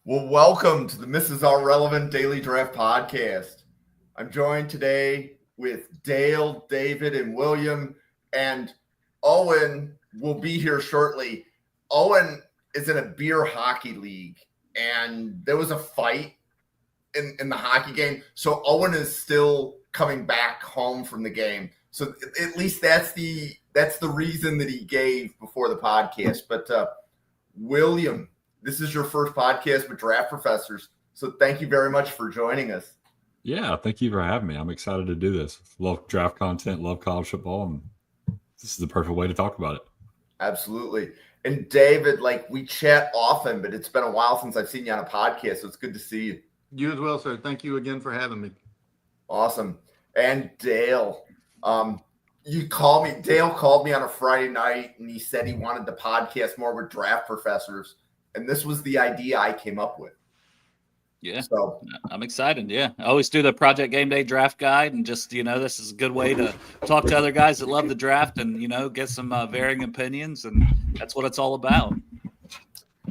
Well, welcome to the Mrs. R Relevant Daily Draft Podcast. I'm joined today with Dale, David, and William, and Owen will be here shortly. Owen is in a beer hockey league, and there was a fight in the hockey game, so Owen is still coming back home from the game. So at least that's the reason that he gave before the podcast. But William, this is your first podcast with Draft Professors, so thank you very much for joining us. Yeah, thank you for having me. I'm excited to do this. Love draft content, love college football, and this is the perfect way to talk about it. Absolutely. And David, we chat often, but it's been a while since I've seen you on a podcast, so it's good to see you. You as well, sir. Thank you again for having me. Awesome. And Dale, Dale called me on a Friday night, and he said he wanted to podcast more with Draft Professors. And this was the idea I came up with. Yeah, so I'm excited. Yeah, I always do the Project Game Day draft guide, and just this is a good way to talk to other guys that love the draft, and get some varying opinions, and that's what it's all about.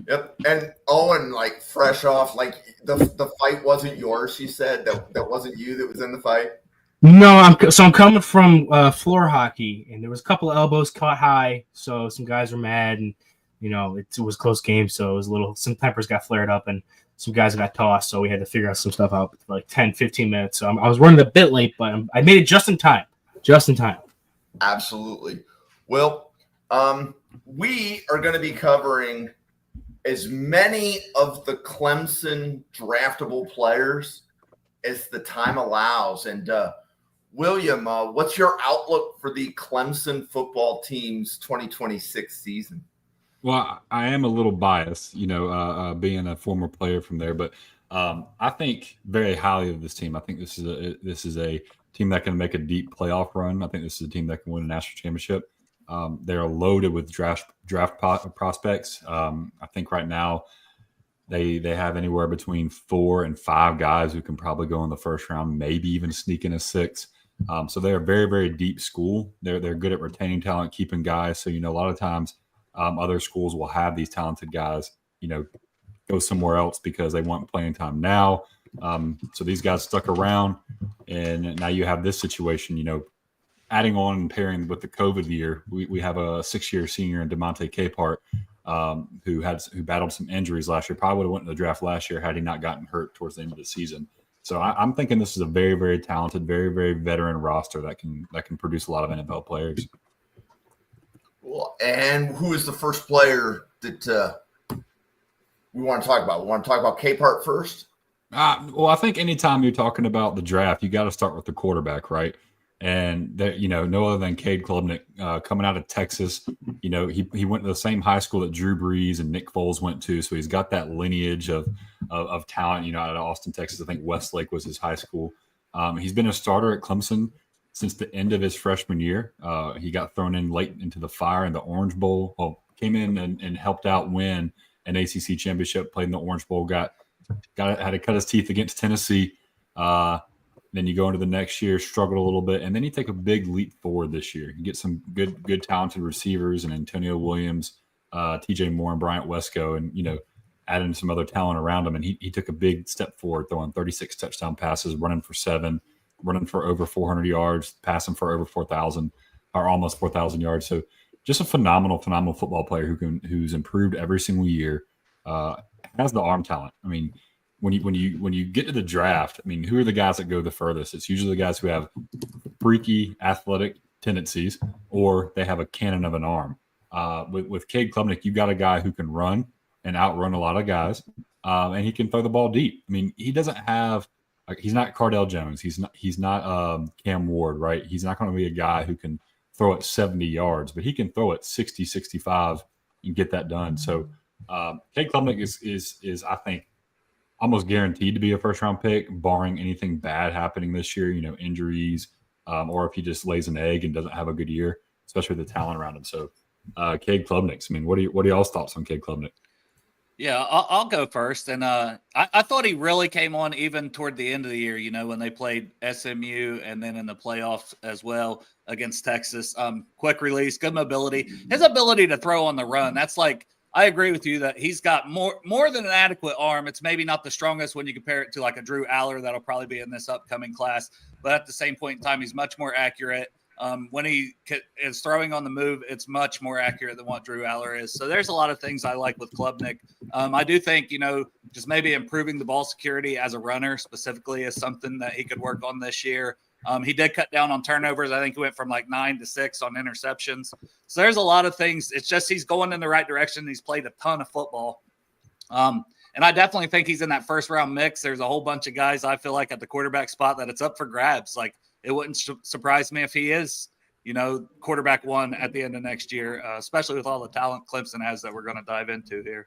Yep. And Owen, fresh off, the fight wasn't yours. You said that wasn't you that was in the fight. No, I'm coming from floor hockey, and there was a couple of elbows caught high, so some guys were mad, and it was a close game, so it was some tempers got flared up, and some guys got tossed, so we had to figure out some stuff out for 10, 15 minutes. So I was running a bit late, but I made it just in time. Absolutely. Well, we are going to be covering as many of the Clemson draftable players as the time allows. And William, what's your outlook for the Clemson football team's 2026 season? Well, I am a little biased, being a former player from there, but I think very highly of this team. I think this is a team that can make a deep playoff run. I think this is a team that can win a national championship. They are loaded with draft prospects. I think right now they have anywhere between 4 and 5 guys who can probably go in the first round, maybe even sneak in a 6th. So they are very, very deep school. They're good at retaining talent, keeping guys. So a lot of times. Other schools will have these talented guys, go somewhere else because they want playing time now. So these guys stuck around, and now you have this situation, adding on and pairing with the COVID year. We have a 6-year senior in DeMonte Capehart who battled some injuries last year. Probably would have went to the draft last year had he not gotten hurt towards the end of the season. So I'm thinking this is a very, very talented, very, very veteran roster that can produce a lot of NFL players. And who is the first player that we want to talk about? We want to talk about Capehart first? Well, I think anytime you're talking about the draft, you got to start with the quarterback, right? And that, no other than Cade Klubnik coming out of Texas. He went to the same high school that Drew Brees and Nick Foles went to, so he's got that lineage of talent. Out of Austin, Texas, I think Westlake was his high school. He's been a starter at Clemson since the end of his freshman year. He got thrown in late into the fire in the Orange Bowl. Well, came in and helped out win an ACC championship, played in the Orange Bowl, had to cut his teeth against Tennessee. Then you go into the next year, struggled a little bit, and then you take a big leap forward this year. You get some good talented receivers and Antonio Williams, TJ Moore, and Bryant Wesco, and adding some other talent around him. And he took a big step forward, throwing 36 touchdown passes, running for 7. Running for over 400 yards, passing for over 4,000 or almost 4,000 yards. So just a phenomenal football player who's improved every single year. Has the arm talent. I mean, when you get to the draft, I mean, who are the guys that go the furthest? It's usually the guys who have freaky athletic tendencies or they have a cannon of an arm. With Cade Klubnik, you got a guy who can run and outrun a lot of guys, and he can throw the ball deep. I mean, he doesn't have. He's not Cardell Jones. He's not Cam Ward, right? He's not going to be a guy who can throw it 70 yards, but he can throw it 60, 65 and get that done. So Cade Klubnik is I think almost guaranteed to be a first-round pick, barring anything bad happening this year, injuries, or if he just lays an egg and doesn't have a good year, especially with the talent around him. So Cade Klubnik. I mean, what are y'all's thoughts on Cade Klubnik? Yeah, I'll go first. And I thought he really came on even toward the end of the year, when they played SMU and then in the playoffs as well against Texas. Quick release, good mobility. His ability to throw on the run, that's I agree with you that he's got more than an adequate arm. It's maybe not the strongest when you compare it to like a Drew Aller that'll probably be in this upcoming class, but at the same point in time, he's much more accurate. When he is throwing on the move, it's much more accurate than what Drew Aller is. So there's a lot of things I like with Klubnik. I do think, just maybe improving the ball security as a runner specifically is something that he could work on this year. He did cut down on turnovers. I think he went from like 9 to 6 on interceptions. So there's a lot of things. It's just he's going in the right direction. He's played a ton of football. And I definitely think he's in that first round mix. There's a whole bunch of guys I feel like at the quarterback spot that it's up for grabs. Like, it wouldn't surprise me if he is, quarterback one at the end of next year, especially with all the talent Clemson has that we're going to dive into here.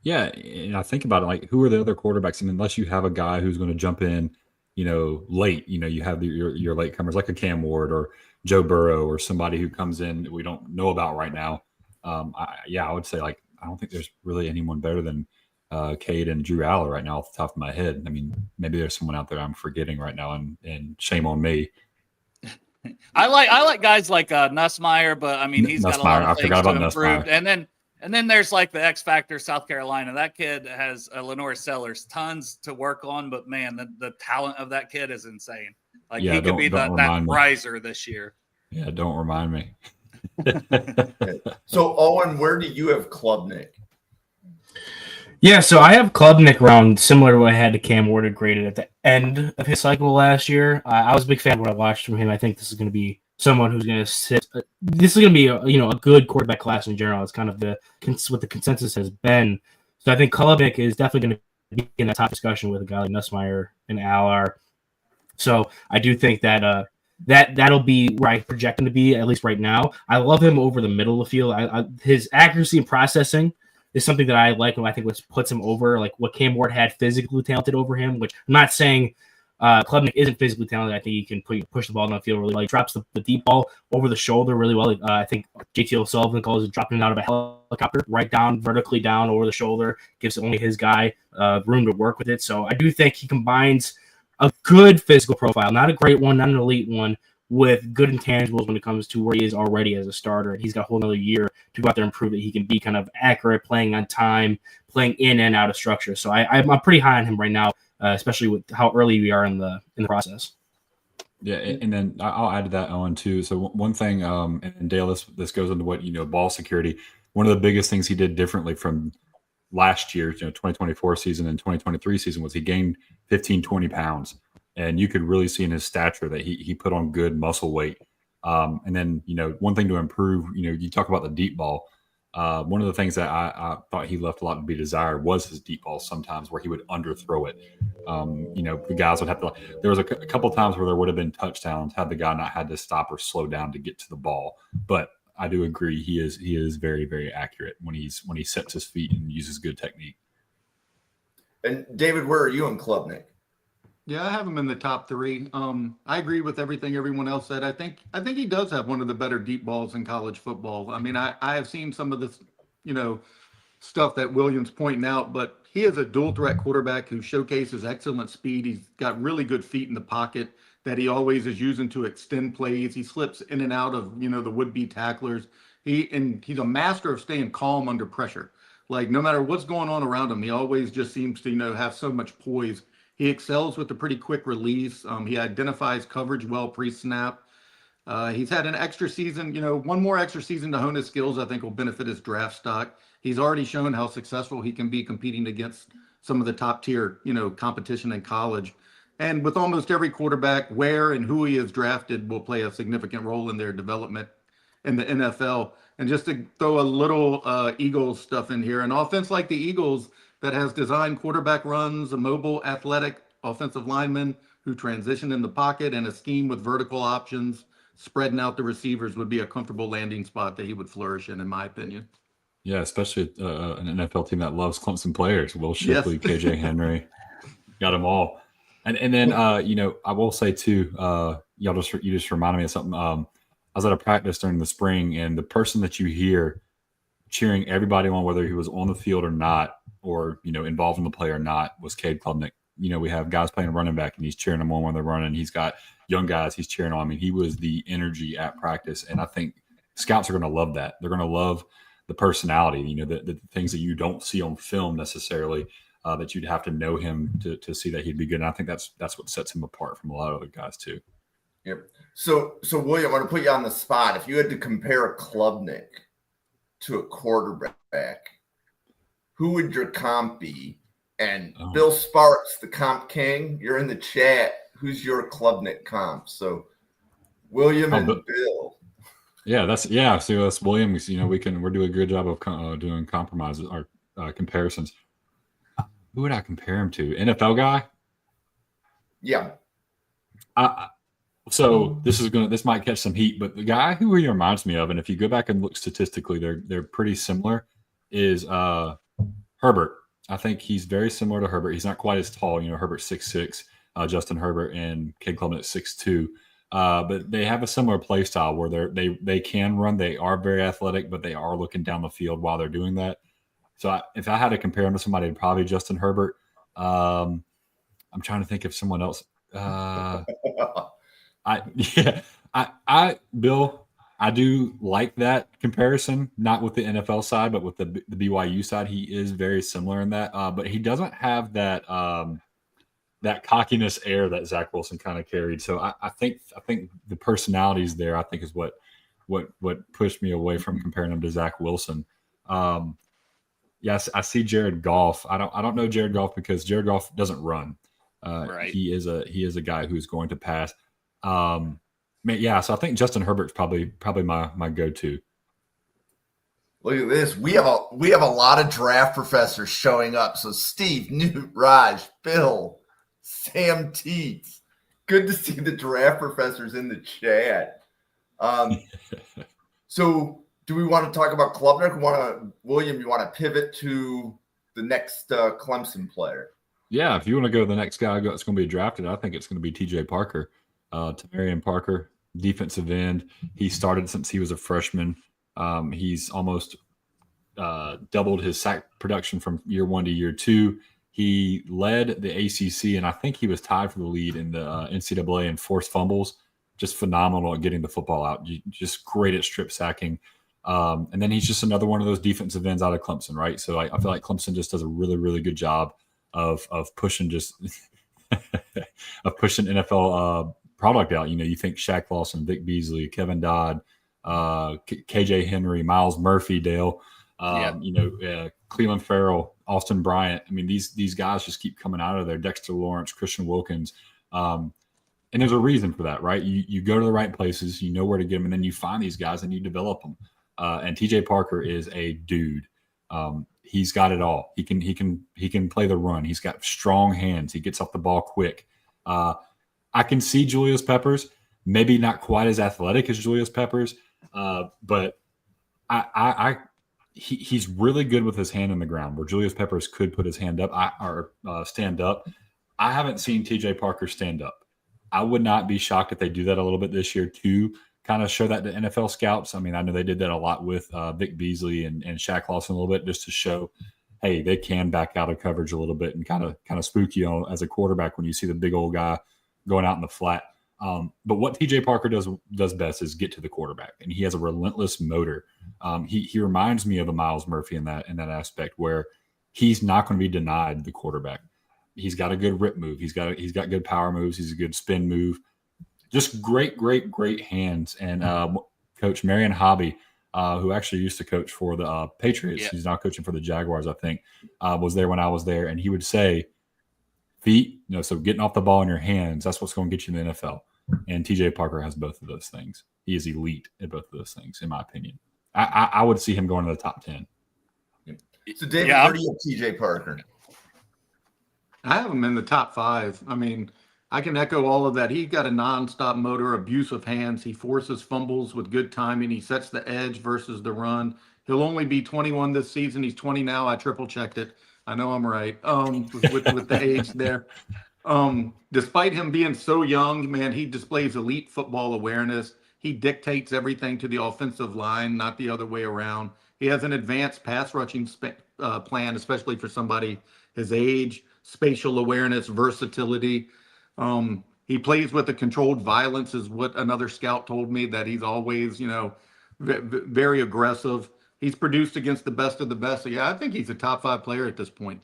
Yeah, and I think about it, like, who are the other quarterbacks? I mean, unless you have a guy who's going to jump in, late, you have your latecomers like a Cam Ward or Joe Burrow or somebody who comes in that we don't know about right now. I would say, like, I don't think there's really anyone better than Cade and Drew Aller right now off the top of my head. I mean, maybe there's someone out there I'm forgetting right now, and shame on me. I like guys like Nussmeier, but I mean, he's got a lot of things to improve. And then there's like the X Factor, South Carolina. That kid has Lenore Sellers, tons to work on, but man, the talent of that kid is insane. Like, he could be that riser this year. Yeah, don't remind me. So, Owen, where do you have Klubnik? Yeah, so I have Klubnik around similar to what I had to Cam Ward graded at the end of his cycle last year. I was a big fan of what I watched from him. I think this is going to be someone who's going to sit. This is going to be a good quarterback class in general. It's kind of what the consensus has been. So I think Klubnik is definitely going to be in that top discussion with a guy like Nussmeier and Aller. So I do think that that'll be where I project him to be, at least right now. I love him over the middle of the field. His accuracy and processing is something that I like, and I think what puts him over, like what Cam Ward had physically talented over him, which I'm not saying Klubnik isn't physically talented. I think he can push the ball down the field really well. He drops the deep ball over the shoulder really well. I think JT O'Sullivan calls it dropping it out of a helicopter, right down, vertically down over the shoulder, gives only his guy room to work with it. So I do think he combines a good physical profile, not a great one, not an elite one, with good intangibles when it comes to where he is already as a starter. And he's got a whole another year to go out there and prove that he can be kind of accurate, playing on time, playing in and out of structure. So I'm pretty high on him right now, especially with how early we are in the process. Yeah, and then I'll add to that, Owen, too. So one thing, and Dale, this goes into what, ball security. One of the biggest things he did differently from last year, 2024 season and 2023 season, was he gained 15, 20 pounds. And you could really see in his stature that he put on good muscle weight. And then, one thing to improve, you talk about the deep ball. One of the things that I thought he left a lot to be desired was his deep ball sometimes, where he would underthrow it. The guys would have to, there was a couple of times where there would have been touchdowns had the guy not had to stop or slow down to get to the ball. But I do agree he is very, very accurate when he sets his feet and uses good technique. And David, where are you on Klubnik? Yeah, I have him in the top 3. I agree with everything everyone else said. I think he does have one of the better deep balls in college football. I mean, I have seen some of this, stuff that Williams pointing out, but he is a dual threat quarterback who showcases excellent speed. He's got really good feet in the pocket that he always is using to extend plays. He slips in and out of, the would-be tacklers. He's a master of staying calm under pressure. Like, no matter what's going on around him, he always just seems to, have so much poise. He excels with a pretty quick release. He identifies coverage well pre-snap. He's had an extra season, one more extra season to hone his skills, I think will benefit his draft stock. He's already shown how successful he can be competing against some of the top tier, competition in college. And with almost every quarterback, where and who he is drafted will play a significant role in their development in the NFL. And just to throw a little Eagles stuff in here, an offense like the Eagles that has designed quarterback runs, a mobile, athletic offensive lineman who transition in the pocket, and a scheme with vertical options, spreading out the receivers would be a comfortable landing spot that he would flourish in my opinion. Yeah, especially an NFL team that loves Clemson players. Will Shipley, yes. KJ Henry, got them all. And then, I will say too, you just reminded me of something. I was at a practice during the spring, and the person that you hear cheering everybody on, whether he was on the field or not, or, involved in the play or not, was Cade Klubnik. We have guys playing running back, and he's cheering them on when they're running. He's got young guys he's cheering on. I mean, he was the energy at practice, and I think scouts are going to love that. They're going to love the personality, the things that you don't see on film necessarily, that you'd have to know him to see that he'd be good. And I think that's what sets him apart from a lot of other guys too. Yep. So William, I want to put you on the spot. If you had to compare a Klubnik to a quarterback, who would your comp be? And Bill Sparks, the comp king, you're in the chat. Who's your Klubnik comp? So William and Bill. Yeah, so that's Williams. We're doing a good job of doing compromises or comparisons. Who would I compare him to? NFL guy? Yeah. So this might catch some heat, but the guy who he reminds me of, and if you go back and look statistically, they're pretty similar, is Herbert. I think he's very similar to Herbert. He's not quite as tall. Herbert's 6'6", Justin Herbert and Cade Klubnik at 6'2". But they have a similar play style where they can run. They are very athletic, but they are looking down the field while they're doing that. So if I had to compare him to somebody, it'd probably be Justin Herbert. I'm trying to think of someone else. Bill, I do like that comparison, not with the NFL side, but with the BYU side. He is very similar in that, but he doesn't have that that cockiness air that Zach Wilson kind of carried. So I think the personalities there, I think, is what pushed me away from comparing him to Zach Wilson. Yes, I see Jared Goff. I don't know Jared Goff because Jared Goff doesn't run. Right. He is a guy who's going to pass. So I think Justin Herbert's probably my go-to. Look at this. We have a lot of draft professors showing up. So Steve, Newt, Raj, Bill, Sam Teets. Good to see the draft professors in the chat. So do we want to talk about Klubnik? William, you want to pivot to the next Clemson player? Yeah, if you want to go to the next guy that's going to be drafted, I think it's going to be TJ Parker. Tamarian Parker, defensive end. He started since he was a freshman. He's almost doubled his sack production from year 1 to year 2. He led the ACC, and I think he was tied for the lead in the NCAA in forced fumbles. Just phenomenal at getting the football out. Just great at strip sacking. And then he's just another one of those defensive ends out of Clemson, right? So I feel like Clemson just does a really, really good job of pushing of pushing NFL product out. You think Shaq Lawson, Vic Beasley, Kevin Dodd, KJ Henry, Miles Murphy, Dale, Cleveland Farrell, Austin Bryant. I mean, these guys just keep coming out of there. Dexter Lawrence, Christian Wilkins. And there's a reason for that, right? You go to the right places, you know where to get them, and then you find these guys and you develop them. And TJ Parker is a dude. He's got it all. He can play the run. He's got strong hands. He gets off the ball quick. I can see Julius Peppers, maybe not quite as athletic as Julius Peppers, but he's really good with his hand in the ground, where Julius Peppers could put his hand up or stand up. I haven't seen TJ Parker stand up. I would not be shocked if they do that a little bit this year to kind of show that to NFL scouts. I mean, I know they did that a lot with Vic Beasley and Shaq Lawson a little bit, just to show, hey, they can back out of coverage a little bit and kind of spook you as a quarterback when you see the big old guy going out in the flat. But what TJ Parker does best is get to the quarterback, and he has a relentless motor. He reminds me of a Miles Murphy in that aspect, where he's not going to be denied the quarterback. He's got a good rip move. He's got good power moves. He's a good spin move. Just great hands. And Coach Marion Hobby, who actually used to coach for the Patriots, he's now coaching for the Jaguars, I think, was there when I was there, and he would say, feet, so getting off the ball in your hands, that's what's going to get you in the NFL. And TJ Parker has both of those things. He is elite at both of those things, in my opinion. I would see him going to the top 10. So, David, where do you have TJ Parker? I have him in the top 5. I mean, I can echo all of that. He's got a nonstop motor, abusive hands. He forces fumbles with good timing. He sets the edge versus the run. He'll only be 21 this season. He's 20 now. I triple checked it. I know I'm right with the age there. Despite him being so young, man, he displays elite football awareness. He dictates everything to the offensive line, not the other way around. He has an advanced pass rushing plan, especially for somebody his age, spatial awareness, versatility. He plays with a controlled violence, is what another scout told me, that he's always, very aggressive. He's produced against the best of the best. So, yeah, I think he's a top 5 player at this point.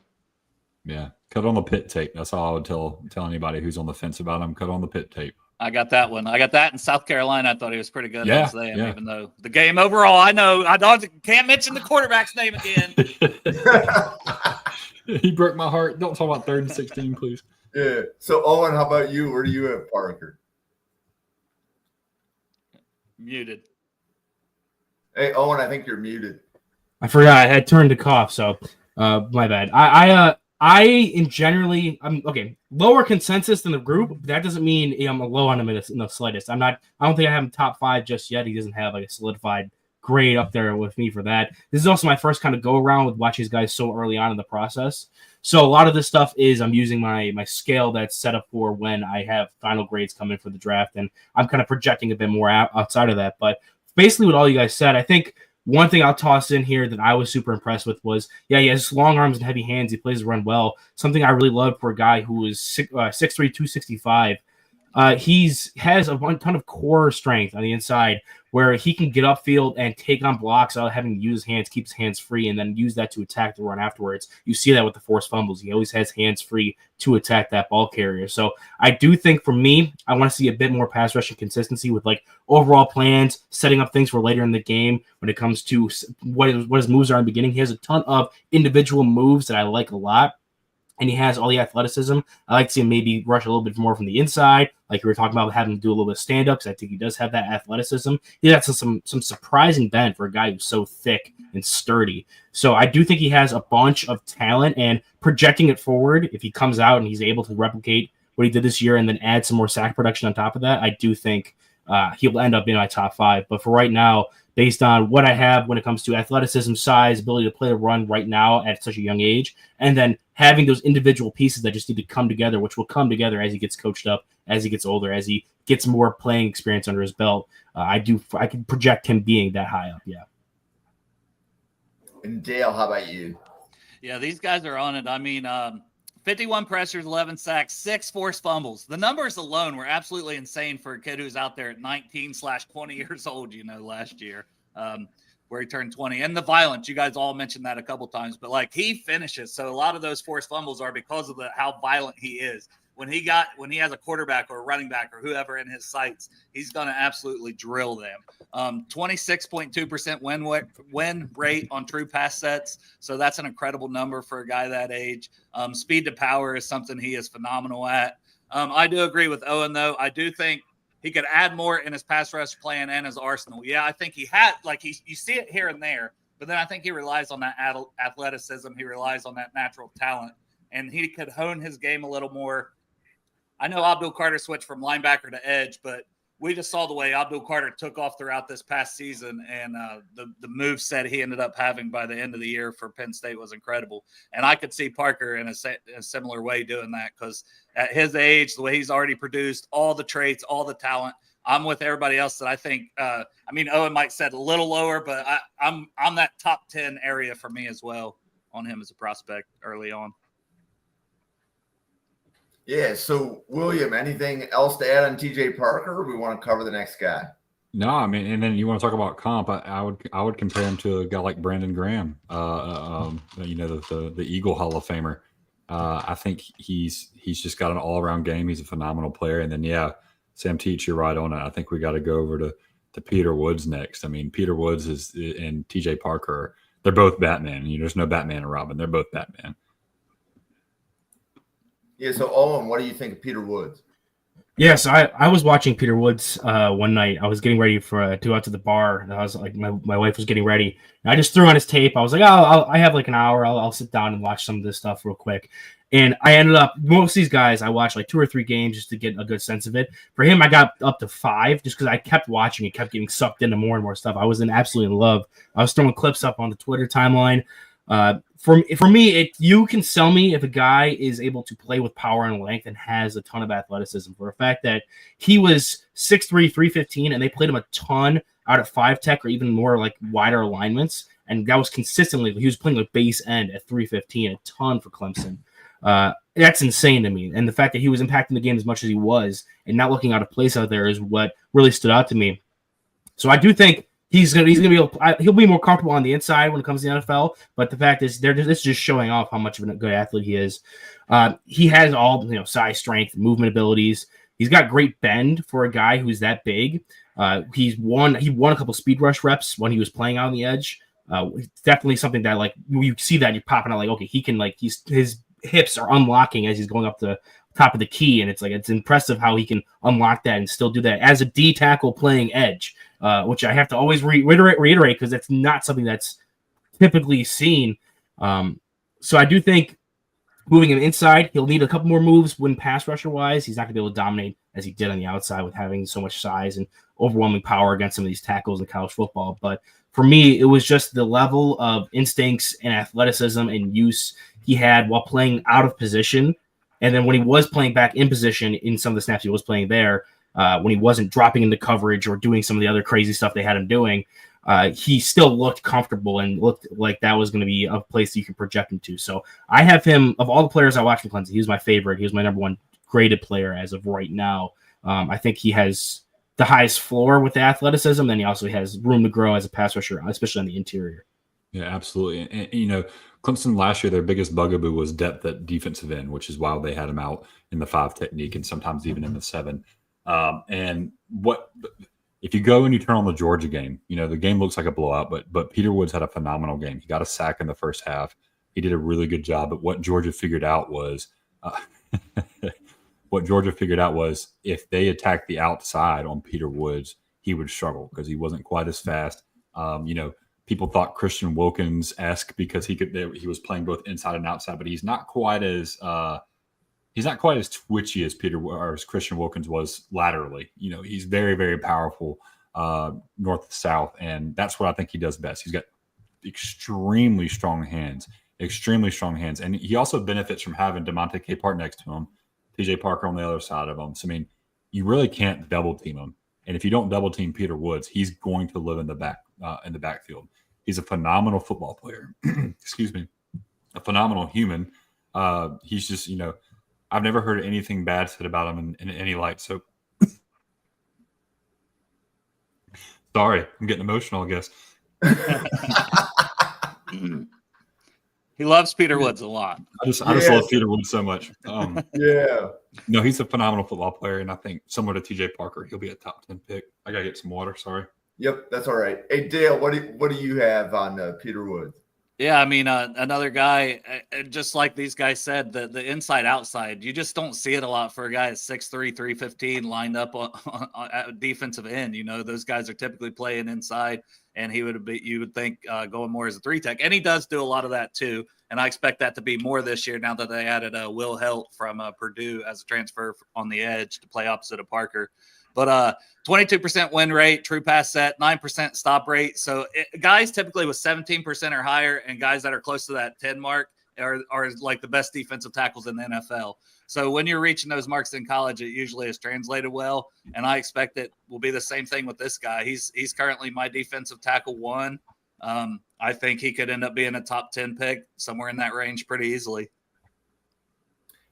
Yeah, cut on the pit tape. That's all I would tell anybody who's on the fence about him. Cut on the pit tape. I got that one. I got that in South Carolina. I thought he was pretty good against them, yeah. even though the game overall, I know I can't mention the quarterback's name again. He broke my heart. Don't talk about 3rd and 16, please. Yeah. So, Owen, how about you? Where do you have Parker? Muted. Hey, Owen, I think you're muted. I forgot I had turned to cough, so my bad. I'm okay. Lower consensus than the group, but that doesn't mean I'm low on him in the slightest. I don't think I have him top 5 just yet. He doesn't have like a solidified grade up there with me for that. This is also my first kind of go around with watching these guys so early on in the process. So a lot of this stuff is I'm using my scale that's set up for when I have final grades come in for the draft, and I'm kind of projecting a bit more outside of that. But basically, what all you guys said, I think one thing I'll toss in here that I was super impressed with was, he has long arms and heavy hands. He plays the run well. Something I really loved for a guy who is 6'3", 265. He has a ton of core strength on the inside where he can get upfield and take on blocks without having to use his hands, keep his hands free, and then use that to attack the run afterwards. You see that with the forced fumbles. He always has hands free to attack that ball carrier. So I do think for me, I want to see a bit more pass rushing consistency with like overall plans, setting up things for later in the game when it comes to what his moves are in the beginning. He has a ton of individual moves that I like a lot. And he has all the athleticism. I like to see him maybe rush a little bit more from the inside, like we were talking about, having him do a little bit of stand-up, because I think he does have that athleticism. He has some surprising bend for a guy who's so thick and sturdy. So I do think he has a bunch of talent, and projecting it forward, if he comes out and he's able to replicate what he did this year and then add some more sack production on top of that, I do think he'll end up in my top 5. But for right now, based on what I have when it comes to athleticism, size, ability to play a run right now at such a young age, and then having those individual pieces that just need to come together, which will come together as he gets coached up, as he gets older, as he gets more playing experience under his belt. I can project him being that high up. Yeah. And Dale, how about you? Yeah, these guys are on it. I mean, 51 pressures, 11 sacks, 6 forced fumbles. The numbers alone were absolutely insane for a kid who's out there at 19/20 years old, last year, where he turned 20. And the violence, you guys all mentioned that a couple times, but like he finishes. So a lot of those forced fumbles are because of how violent he is. When he has a quarterback or a running back or whoever in his sights, he's going to absolutely drill them. 26.2% win rate on true pass sets. So that's an incredible number for a guy that age. Speed to power is something he is phenomenal at. I do agree with Owen, though. I do think he could add more in his pass rush plan and his arsenal. Yeah, I think he had, you see it here and there, but then I think he relies on that athleticism. He relies on that natural talent, and he could hone his game a little more. I know Abdul Carter switched from linebacker to edge, but we just saw the way Abdul Carter took off throughout this past season, and the move set he ended up having by the end of the year for Penn State was incredible. And I could see Parker in a similar way doing that, because at his age, the way he's already produced, all the traits, all the talent, I'm with everybody else that I think Owen might set a little lower, but I'm that top 10 area for me as well on him as a prospect early on. Yeah, so William, anything else to add on TJ Parker, or we want to cover the next guy? No, I mean, and then you want to talk about comp. I would compare him to a guy like Brandon Graham, the Eagle Hall of Famer. I think he's just got an all-around game. He's a phenomenal player. And then, yeah, Sam Teach, you're right on it. I think we got to go over to Peter Woods next. I mean, Peter Woods and TJ Parker, they're both Batman. There's no Batman and Robin. They're both Batman. Yeah, so Owen, what do you think of Peter Woods? Yes, I was watching Peter Woods one night. I was getting ready to go out to the bar, and I was like, my wife was getting ready. And I just threw on his tape. I was like, I have like an hour. I'll sit down and watch some of this stuff real quick. And I ended up, most of these guys, I watched like 2 or 3 games just to get a good sense of it. For him, I got up to 5 just because I kept watching it, kept getting sucked into more and more stuff. I was absolutely in love. I was throwing clips up on the Twitter timeline. For me, you can sell me if a guy is able to play with power and length and has a ton of athleticism. For a fact that he was 6'3", 315, and they played him a ton out at 5 tech or even more like wider alignments, and that was consistently. He was playing like base end at 315, a ton for Clemson. That's insane to me, and the fact that he was impacting the game as much as he was and not looking out of place out there is what really stood out to me. So I do think he's gonna be he'll be more comfortable on the inside when it comes to the NFL. But the fact is, it's just showing off how much of a good athlete he is. He has all size, strength, movement abilities. He's got great bend for a guy who's that big. He won a couple speed rush reps when he was playing out on the edge. It's definitely something that like you see that you're popping out like, okay, he can his hips are unlocking as he's going up the top of the key, and it's impressive how he can unlock that and still do that as a D tackle playing edge, which I have to always reiterate because it's not something that's typically seen. So I do think moving him inside, he'll need a couple more moves when pass rusher wise. He's not going to be able to dominate as he did on the outside with having so much size and overwhelming power against some of these tackles in college football. But for me, it was just the level of instincts and athleticism and use he had while playing out of position. And then when he was playing back in position in some of the snaps he was playing there, when he wasn't dropping into coverage or doing some of the other crazy stuff they had him doing, he still looked comfortable and looked like that was going to be a place that you could project him to. So I have him, of all the players I watched from Clemson, he was my favorite. He was my number one graded player as of right now. I think he has the highest floor with the athleticism, then he also has room to grow as a pass rusher, especially on the interior. Yeah, absolutely. And Clemson last year, their biggest bugaboo was depth at defensive end, which is why they had him out in the 5 technique and sometimes even in the 7. And if you go and you turn on the Georgia game, the game looks like a blowout, but Peter Woods had a phenomenal game. He got a sack in the first half. He did a really good job. But what Georgia figured out was if they attacked the outside on Peter Woods, he would struggle because he wasn't quite as fast. People thought Christian Wilkins-esque because he was playing both inside and outside, but he's not quite as twitchy as as Christian Wilkins was laterally. He's very, very powerful north to south, and that's what I think he does best. He's got extremely strong hands, and he also benefits from having DeMonte Capehart next to him, TJ Parker on the other side of him. So you really can't double team him, and if you don't double team Peter Woods, he's going to live in the backfield. He's a phenomenal football player. Excuse me, a phenomenal human. He's just I've never heard anything bad said about him in any light. So sorry, I'm getting emotional, I guess. He loves Peter Woods a lot. I just love Peter Woods so much. Yeah. No, he's a phenomenal football player, and I think similar to TJ Parker, he'll be a top 10 pick. I gotta get some water. Sorry. Yep, that's all right. Hey Dale, what do you have on Peter Woods? Yeah, another guy, just like these guys said, the inside outside, you just don't see it a lot for a guy at 6'3", 315 lined up on defensive end. Those guys are typically playing inside, and you would think going more as a 3 tech, and he does do a lot of that too. And I expect that to be more this year now that they added Will Helt from Purdue as a transfer on the edge to play opposite of Parker. But 22% win rate, true pass set, 9% stop rate. So guys typically with 17% or higher, and guys that are close to that 10 mark are like the best defensive tackles in the NFL. So when you're reaching those marks in college, it usually is translated well. And I expect it will be the same thing with this guy. He's currently my defensive tackle 1. I think he could end up being a top 10 pick somewhere in that range pretty easily.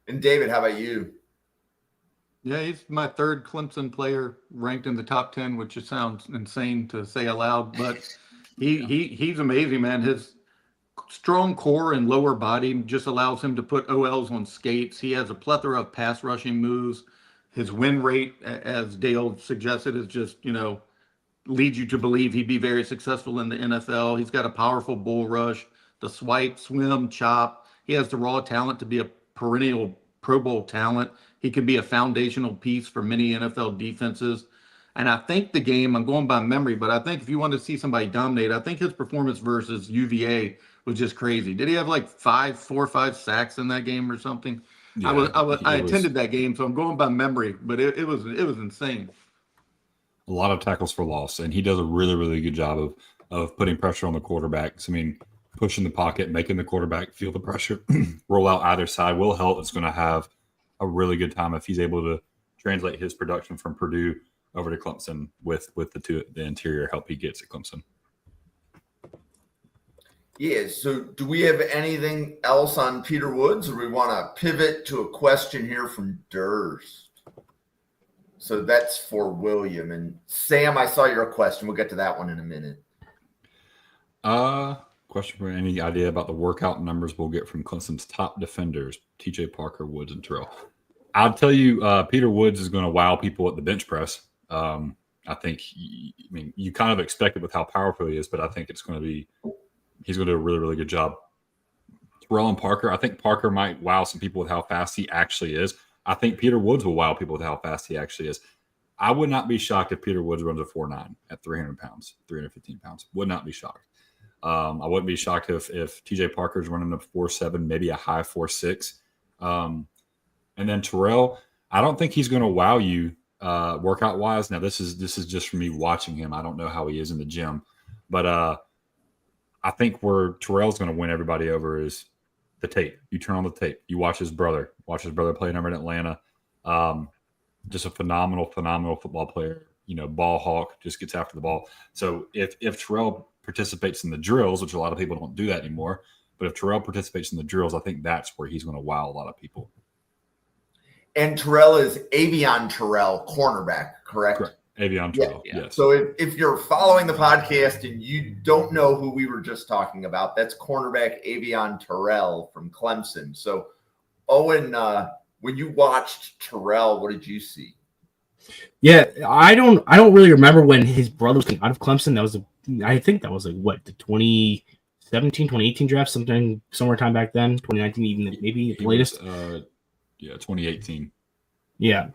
And David, how about you? Yeah, he's my 3rd Clemson player ranked in the top 10, which just sounds insane to say aloud, but he's amazing, man. His strong core and lower body just allows him to put OLs on skates. He has a plethora of pass rushing moves. His win rate, as Dale suggested, is just, leads you to believe he'd be very successful in the NFL. He's got a powerful bull rush, the swipe, swim, chop. He has the raw talent to be a perennial Pro Bowl talent. He can be a foundational piece for many NFL defenses. And I think the game, I'm going by memory, but I think if you want to see somebody dominate, I think his performance versus UVA was just crazy. Did he have like 4 or 5 sacks in that game or something? Yeah, I attended that game, so I'm going by memory, but it was insane. A lot of tackles for loss, and he does a really, really good job of putting pressure on the quarterbacks. Pushing the pocket, making the quarterback feel the pressure, roll out either side. Will Helt is going to have a really good time if he's able to translate his production from Purdue over to Clemson with the interior help he gets at Clemson. Yeah, so do we have anything else on Peter Woods, or we want to pivot to a question here from Durst? So that's for William. And Sam, I saw your question. We'll get to that one in a minute. Question for any idea about the workout numbers we'll get from Clemson's top defenders, TJ Parker, Woods, and Terrell? I'll tell you, Peter Woods is going to wow people at the bench press. I think, you kind of expect it with how powerful he is, but I think he's going to do a really, really good job. Terrell and Parker, I think Parker might wow some people with how fast he actually is. I think Peter Woods will wow people with how fast he actually is. I would not be shocked if Peter Woods runs a 4.9 at 300 pounds, 315 pounds. Would not be shocked. I wouldn't be shocked if TJ Parker's running a 4.7, maybe a high 4.6. And then Terrell, I don't think he's going to wow you workout wise. Now this is just from me watching him. I don't know how he is in the gym, but I think where Terrell's going to win everybody over is the tape. You turn on the tape. You watch his brother playing over in Atlanta. Just a phenomenal football player. Ball hawk, just gets after the ball. So if Terrell participates in the drills, which a lot of people don't do that anymore, but if Terrell participates in the drills, I think that's where he's going to wow a lot of people. And Terrell is Avion Terrell, cornerback, correct? Correct. Avion Terrell, yeah. Yes. So if you're following the podcast and you don't know who we were just talking about, that's cornerback Avion Terrell from Clemson. So, Owen, when you watched Terrell, what did you see? Yeah, I don't really remember when his brother was out of Clemson. I think that was the 2017, 2018 draft, somewhere time back then, 2019, even maybe the latest. 2018. Yeah.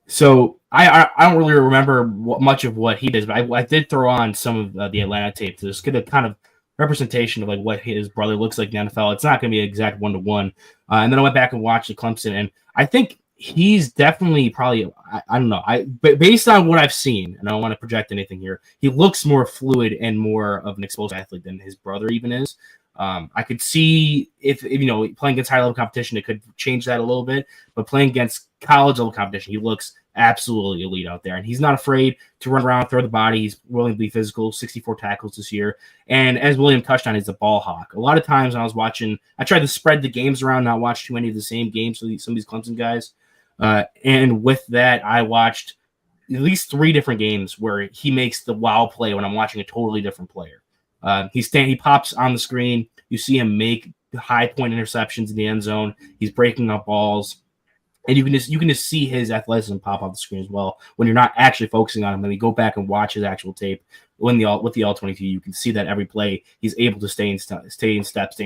So I don't really remember much of what he did, but I did throw on some of the Atlanta tape to just get a kind of representation of what his brother looks like in the NFL. It's not going to be an exact 1-to-1. And then I went back and watched the Clemson, and I think he's definitely probably, I don't know. But based on what I've seen, and I don't want to project anything here, he looks more fluid and more of an explosive athlete than his brother even is. I could see if playing against high level competition, it could change that a little bit, but playing against college level competition, he looks absolutely elite out there, and he's not afraid to run around, throw the body. He's willing to be physical, 64 tackles this year. And as William touched on, he's a ball hawk. A lot of times when I was watching, I tried to spread the games around, not watch too many of the same games for some of these Clemson guys. And with that, I watched at least 3 different games where he makes the wow play when I'm watching a totally different player. He pops on the screen. You see him make high point interceptions in the end zone. He's breaking up balls, and you can just see his athleticism pop off the screen as well when you're not actually focusing on him. When you go back and watch his actual tape with the All-22, you can see that every play he's able to stay in step, stay in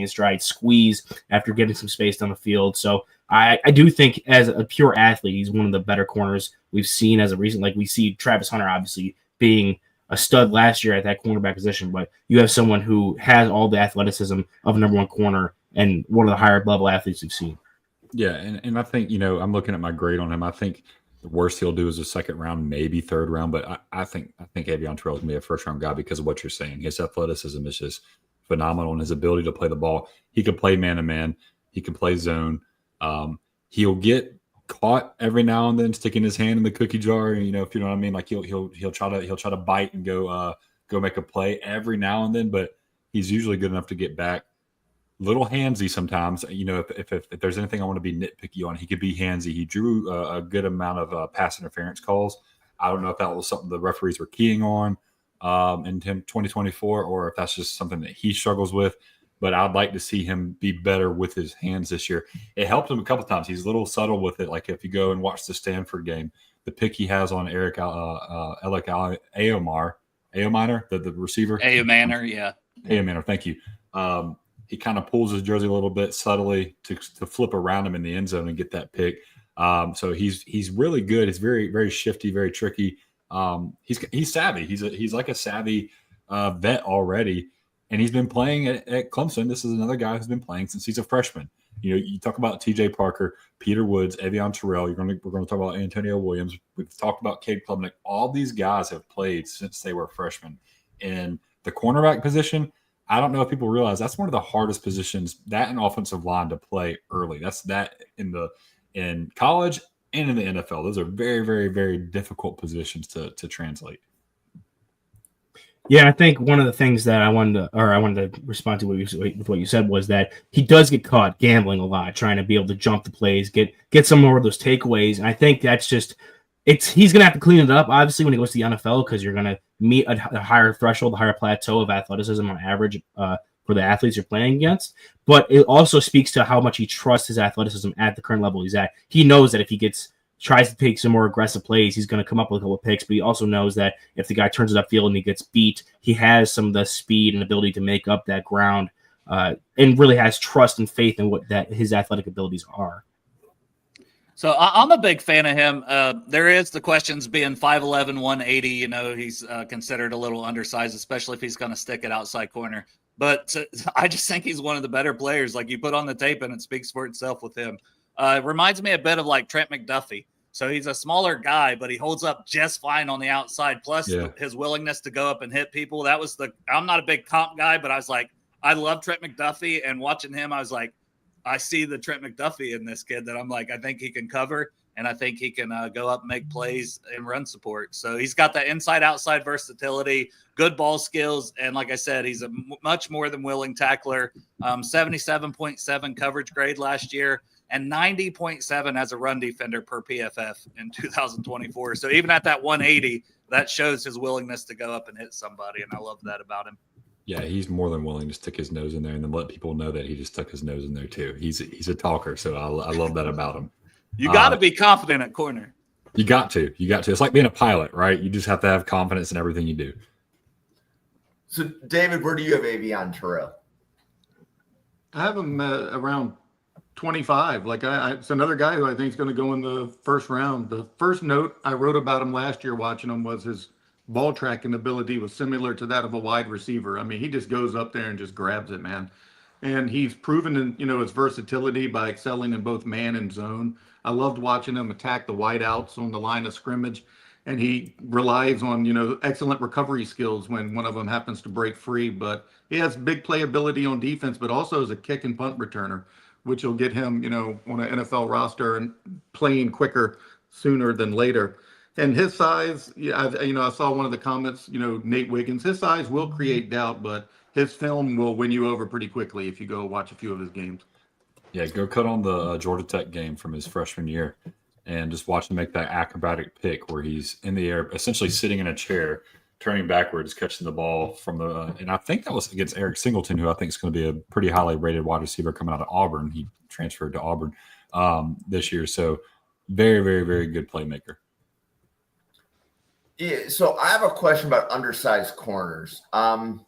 stride, squeeze after getting some space down the field. So I do think as a pure athlete, he's one of the better corners we've seen as a recent. Like we see Travis Hunter obviously being a stud last year at that cornerback position, but you have someone who has all the athleticism of a number one corner and one of the higher level athletes you've seen. Yeah, and I think, I'm looking at my grade on him. I think the worst he'll do is a second round, maybe third round, but I think Avion Terrell is going to be a first round guy because of what you're saying. His athleticism is just phenomenal, and his ability to play the ball. He can play man to man. He can play zone. He'll get caught every now and then sticking his hand in the cookie jar, if you know what I mean. Like he'll try to bite and go make a play every now and then, but he's usually good enough to get back. Little handsy sometimes. If there's anything I want to be nitpicky on, he could be handsy. He drew a good amount of pass interference calls. I don't know if that was something the referees were keying on in 2024, or if that's just something that he struggles with. But I'd like to see him be better with his hands this year. It helped him a couple times. He's a little subtle with it. Like if you go and watch the Stanford game, the pick he has on Eric Aomar, the receiver. Aomar, yeah. Aomar, thank you. He kind of pulls his jersey a little bit subtly to flip around him in the end zone and get that pick. So he's really good. He's very, very shifty, very tricky. He's savvy. He's like a savvy vet already. And he's been playing at Clemson. This is another guy who's been playing since he's a freshman. You talk about TJ Parker, Peter Woods, Avion Terrell. We're going to talk about Antonio Williams. We've talked about Cade Klubnik. All these guys have played since they were freshmen. And the cornerback position, I don't know if people realize that's one of the hardest positions, that and offensive line, to play early. That's that in college and in the NFL. Those are very, very, very difficult positions to translate. Yeah, I think one of the things that I wanted to respond to with what you said was that he does get caught gambling a lot, trying to be able to jump the plays, get some more of those takeaways. And I think that's just he's gonna have to clean it up, obviously, when he goes to the NFL, because you're gonna meet a higher threshold, a higher plateau of athleticism on average for the athletes you're playing against. But it also speaks to how much he trusts his athleticism at the current level he's at. He knows that if he tries to take some more aggressive plays, he's going to come up with a couple of picks, but he also knows that if the guy turns it upfield and he gets beat, he has some of the speed and ability to make up that ground, and really has trust and faith in what that his athletic abilities are. So I'm a big fan of him. There is the questions being 5'11", 180. You know, he's considered a little undersized, especially if he's going to stick it outside corner. But I just think he's one of the better players. Like, you put on the tape and it speaks for itself with him. It reminds me a bit of like Trent McDuffie. So he's a smaller guy, but he holds up just fine on the outside. Plus his willingness to go up and hit people. I'm not a big comp guy, but I was like, I love Trent McDuffie, and watching him, I was like, I see the Trent McDuffie in this kid that I'm like, I think he can cover, and I think he can go up and make plays and run support. So he's got that inside-outside versatility, good ball skills, and like I said, he's a much more than willing tackler. 77.7 coverage grade last year, and 90.7 as a run defender per PFF in 2024. So even at that 180, that shows his willingness to go up and hit somebody, and I love that about him. Yeah, he's more than willing to stick his nose in there and then let people know that he just stuck his nose in there too. He's a talker, so I love that about him. You got to be confident at corner. You got to. It's like being a pilot, right? You just have to have confidence in everything you do. So, David, where do you have Aveion Terrell? I have him around 25. Like, it's another guy who I think is going to go in the first round. The first note I wrote about him last year watching him was his ball tracking ability was similar to that of a wide receiver. I mean, he just goes up there and just grabs it, man. And he's proven, his versatility by excelling in both man and zone. I loved watching him attack the wideouts on the line of scrimmage. And he relies on, excellent recovery skills when one of them happens to break free. But he has big playability on defense, but also as a kick and punt returner, which will get him, on an NFL roster and playing quicker sooner than later. And his size, I saw one of the comments, Nate Wiggins, his size will create doubt, but his film will win you over pretty quickly if you go watch a few of his games. Yeah, go cut on the Georgia Tech game from his freshman year and just watch him make that acrobatic pick where he's in the air, essentially sitting in a chair, turning backwards, catching the ball from the and I think that was against Eric Singleton, who I think is going to be a pretty highly rated wide receiver coming out of Auburn. He transferred to Auburn this year. So very, very, very good playmaker. Yeah, so I have a question about undersized corners. I'll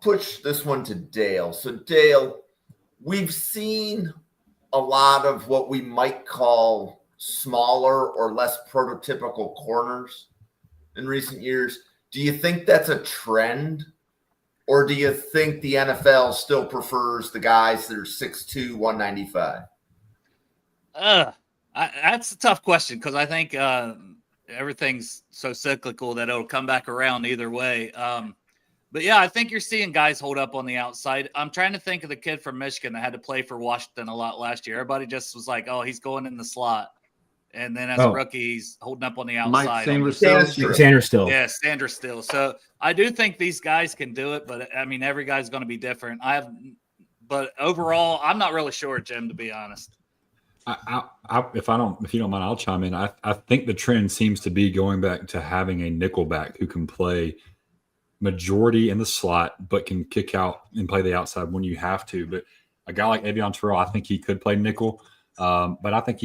push this one to Dale. So, Dale, we've seen a lot of what we might call smaller or less prototypical corners in recent years. Do you think that's a trend, or do you think the NFL still prefers the guys that are 6'2", 195? That's a tough question because I think everything's so cyclical that it'll come back around either way. But yeah, I think you're seeing guys hold up on the outside. I'm trying to think of the kid from Michigan that had to play for Washington a lot last year. Everybody just was like, oh, he's going in the slot. And then as a rookie, he's holding up on the outside. Sanders still. Yeah, Sanders still. So I do think these guys can do it, but I mean, every guy's going to be different. But overall, I'm not really sure, Jim, to be honest. If you don't mind, I'll chime in. I think the trend seems to be going back to having a nickelback who can play majority in the slot, but can kick out and play the outside when you have to. But a guy like Aveion Terrell, I think he could play nickel. But I think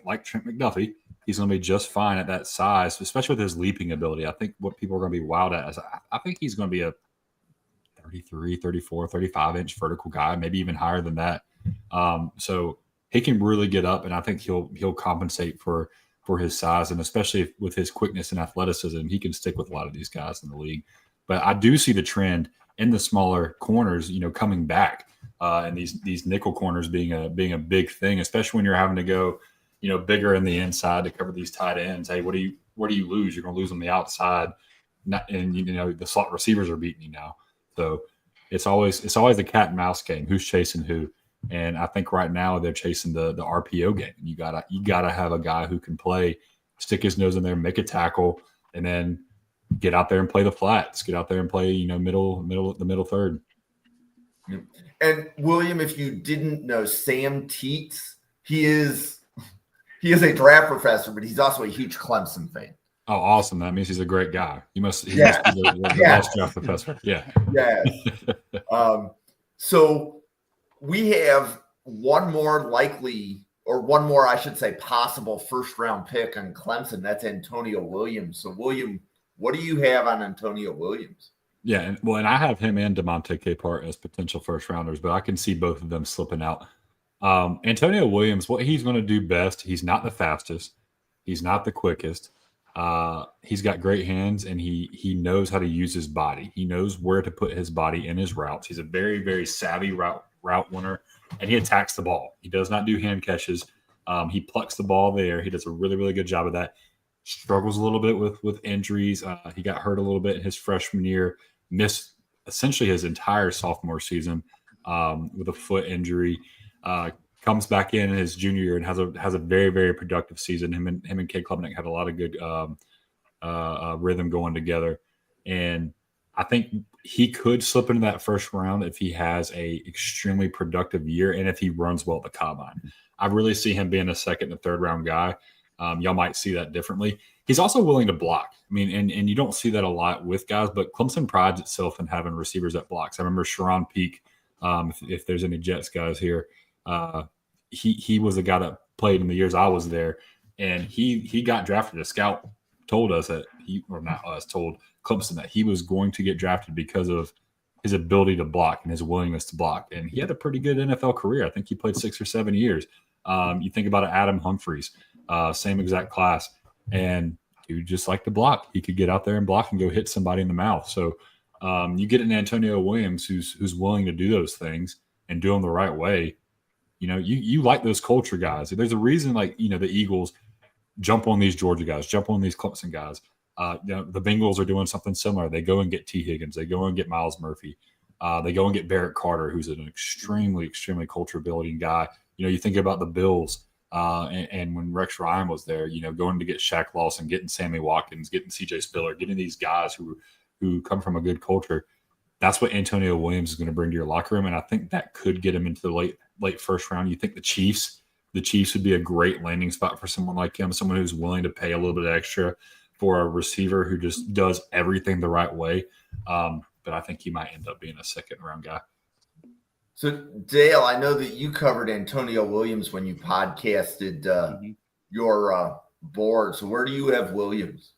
like Trent McDuffie, he's going to be just fine at that size, especially with his leaping ability. I think what people are going to be wild at is I think he's going to be a 33, 34, 35-inch vertical guy, maybe even higher than that. So he can really get up, and I think he'll compensate for his size, and especially with his quickness and athleticism, he can stick with a lot of these guys in the league. But I do see the trend in the smaller corners, coming back, and these nickel corners being a big thing, especially when you're having to go, bigger in the inside to cover these tight ends. Hey, where do you lose? You're going to lose on the outside, and the slot receivers are beating you now. So it's always the cat and mouse game. Who's chasing who? And I think right now they're chasing the RPO game. You gotta have a guy who can play, stick his nose in there, make a tackle, and then get out there and play the flats. Get out there and play, the middle third. And William, if you didn't know, Sam Teets, he is he is a draft professor, but he's also a huge Clemson fan. Oh, awesome. That means he's a great guy. He must be Yeah. the Yeah. best draft professor. Yeah. Yeah. So we have one more likely, or one more, I should say, possible first-round pick on Clemson. That's Antonio Williams. So, William, what do you have on Antonio Williams? Yeah, and I have him and DeMonte Capehart as potential first rounders, but I can see both of them slipping out. Antonio Williams, what he's going to do best, he's not the fastest, he's not the quickest. He's got great hands, and he knows how to use his body. He knows where to put his body in his routes. He's a very, very savvy route winner, and he attacks the ball. He does not do hand catches. He plucks the ball there. He does a really, really good job of that. Struggles a little bit with injuries. He got hurt a little bit in his freshman year, missed essentially his entire sophomore season with a foot injury. Comes back in his junior year and has a very, very productive season. Him and Cade Klubnik had a lot of good rhythm going together, and I think he could slip into that first round if he has a extremely productive year and if he runs well at the combine. I really see him being a second and third round guy. Y'all might see that differently. He's also willing to block. I mean, and you don't see that a lot with guys, but Clemson prides itself in having receivers that blocks. I remember Sharon Peak, if there's any Jets guys here, he was the guy that played in the years I was there, and he got drafted. A scout told us that told Clemson that he was going to get drafted because of his ability to block and his willingness to block. And he had a pretty good NFL career. I think he played 6 or 7 years. You think about Adam Humphries, same exact class, and dude just like to block. He could get out there and block and go hit somebody in the mouth. So you get an Antonio Williams who's willing to do those things and do them the right way. You know, you like those culture guys. There's a reason, like, you know, the Eagles jump on these Georgia guys, jump on these Clemson guys. The Bengals are doing something similar. They go and get T. Higgins. They go and get Miles Murphy. They go and get Barrett Carter, who's an extremely, extremely culture building guy. You know, you think about the Bills and when Rex Ryan was there, you know, going to get Shaq Lawson, getting Sammy Watkins, getting C.J. Spiller, getting these guys who come from a good culture. That's what Antonio Williams is going to bring to your locker room, and I think that could get him into the late first round. You think the Chiefs would be a great landing spot for someone like him, someone who's willing to pay a little bit extra for a receiver who just does everything the right way. But I think he might end up being a second round guy. So, Dale, I know that you covered Antonio Williams when you podcasted your board. So where do you have Williams?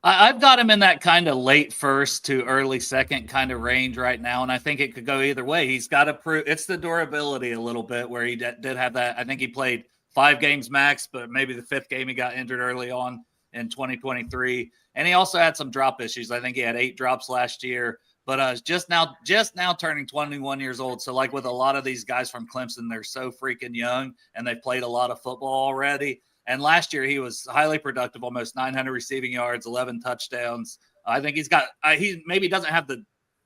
I've got him in that kind of late first to early second kind of range right now, and I think it could go either way. He's got to prove it's the durability a little bit where he did have that. I think he played 5 games max, but maybe the 5th game he got injured early on in 2023, and he also had some drop issues. I think he had 8 drops last year, but just now turning 21 years old. So like with a lot of these guys from Clemson, they're so freaking young and they've played a lot of football already. And last year he was highly productive, almost 900 receiving yards, 11 touchdowns. I think he's got he maybe doesn't have the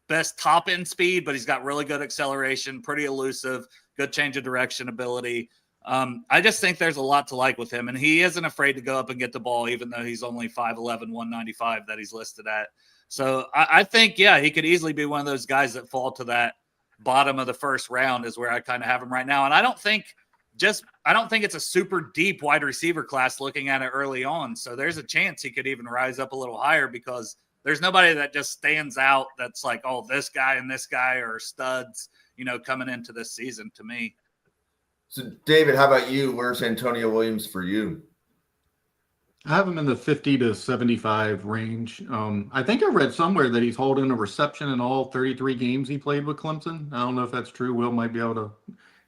best top end speed, but he's got really good acceleration, pretty elusive, good change of direction ability. I just think there's a lot to like with him, and he isn't afraid to go up and get the ball, even though he's only 5'11", 195 that he's listed at. So I think, yeah, he could easily be one of those guys that fall to that bottom of the first round is where I kind of have him right now. And I don't think it's a super deep wide receiver class looking at it early on. So there's a chance he could even rise up a little higher because there's nobody that just stands out that's like, oh, this guy and this guy are studs, you know, coming into this season to me. So, David, how about you? Where's Antonio Williams for you? I have him in the 50 to 75 range. I think I read somewhere that he's holding a reception in all 33 games he played with Clemson. I don't know if that's true. Will might be able to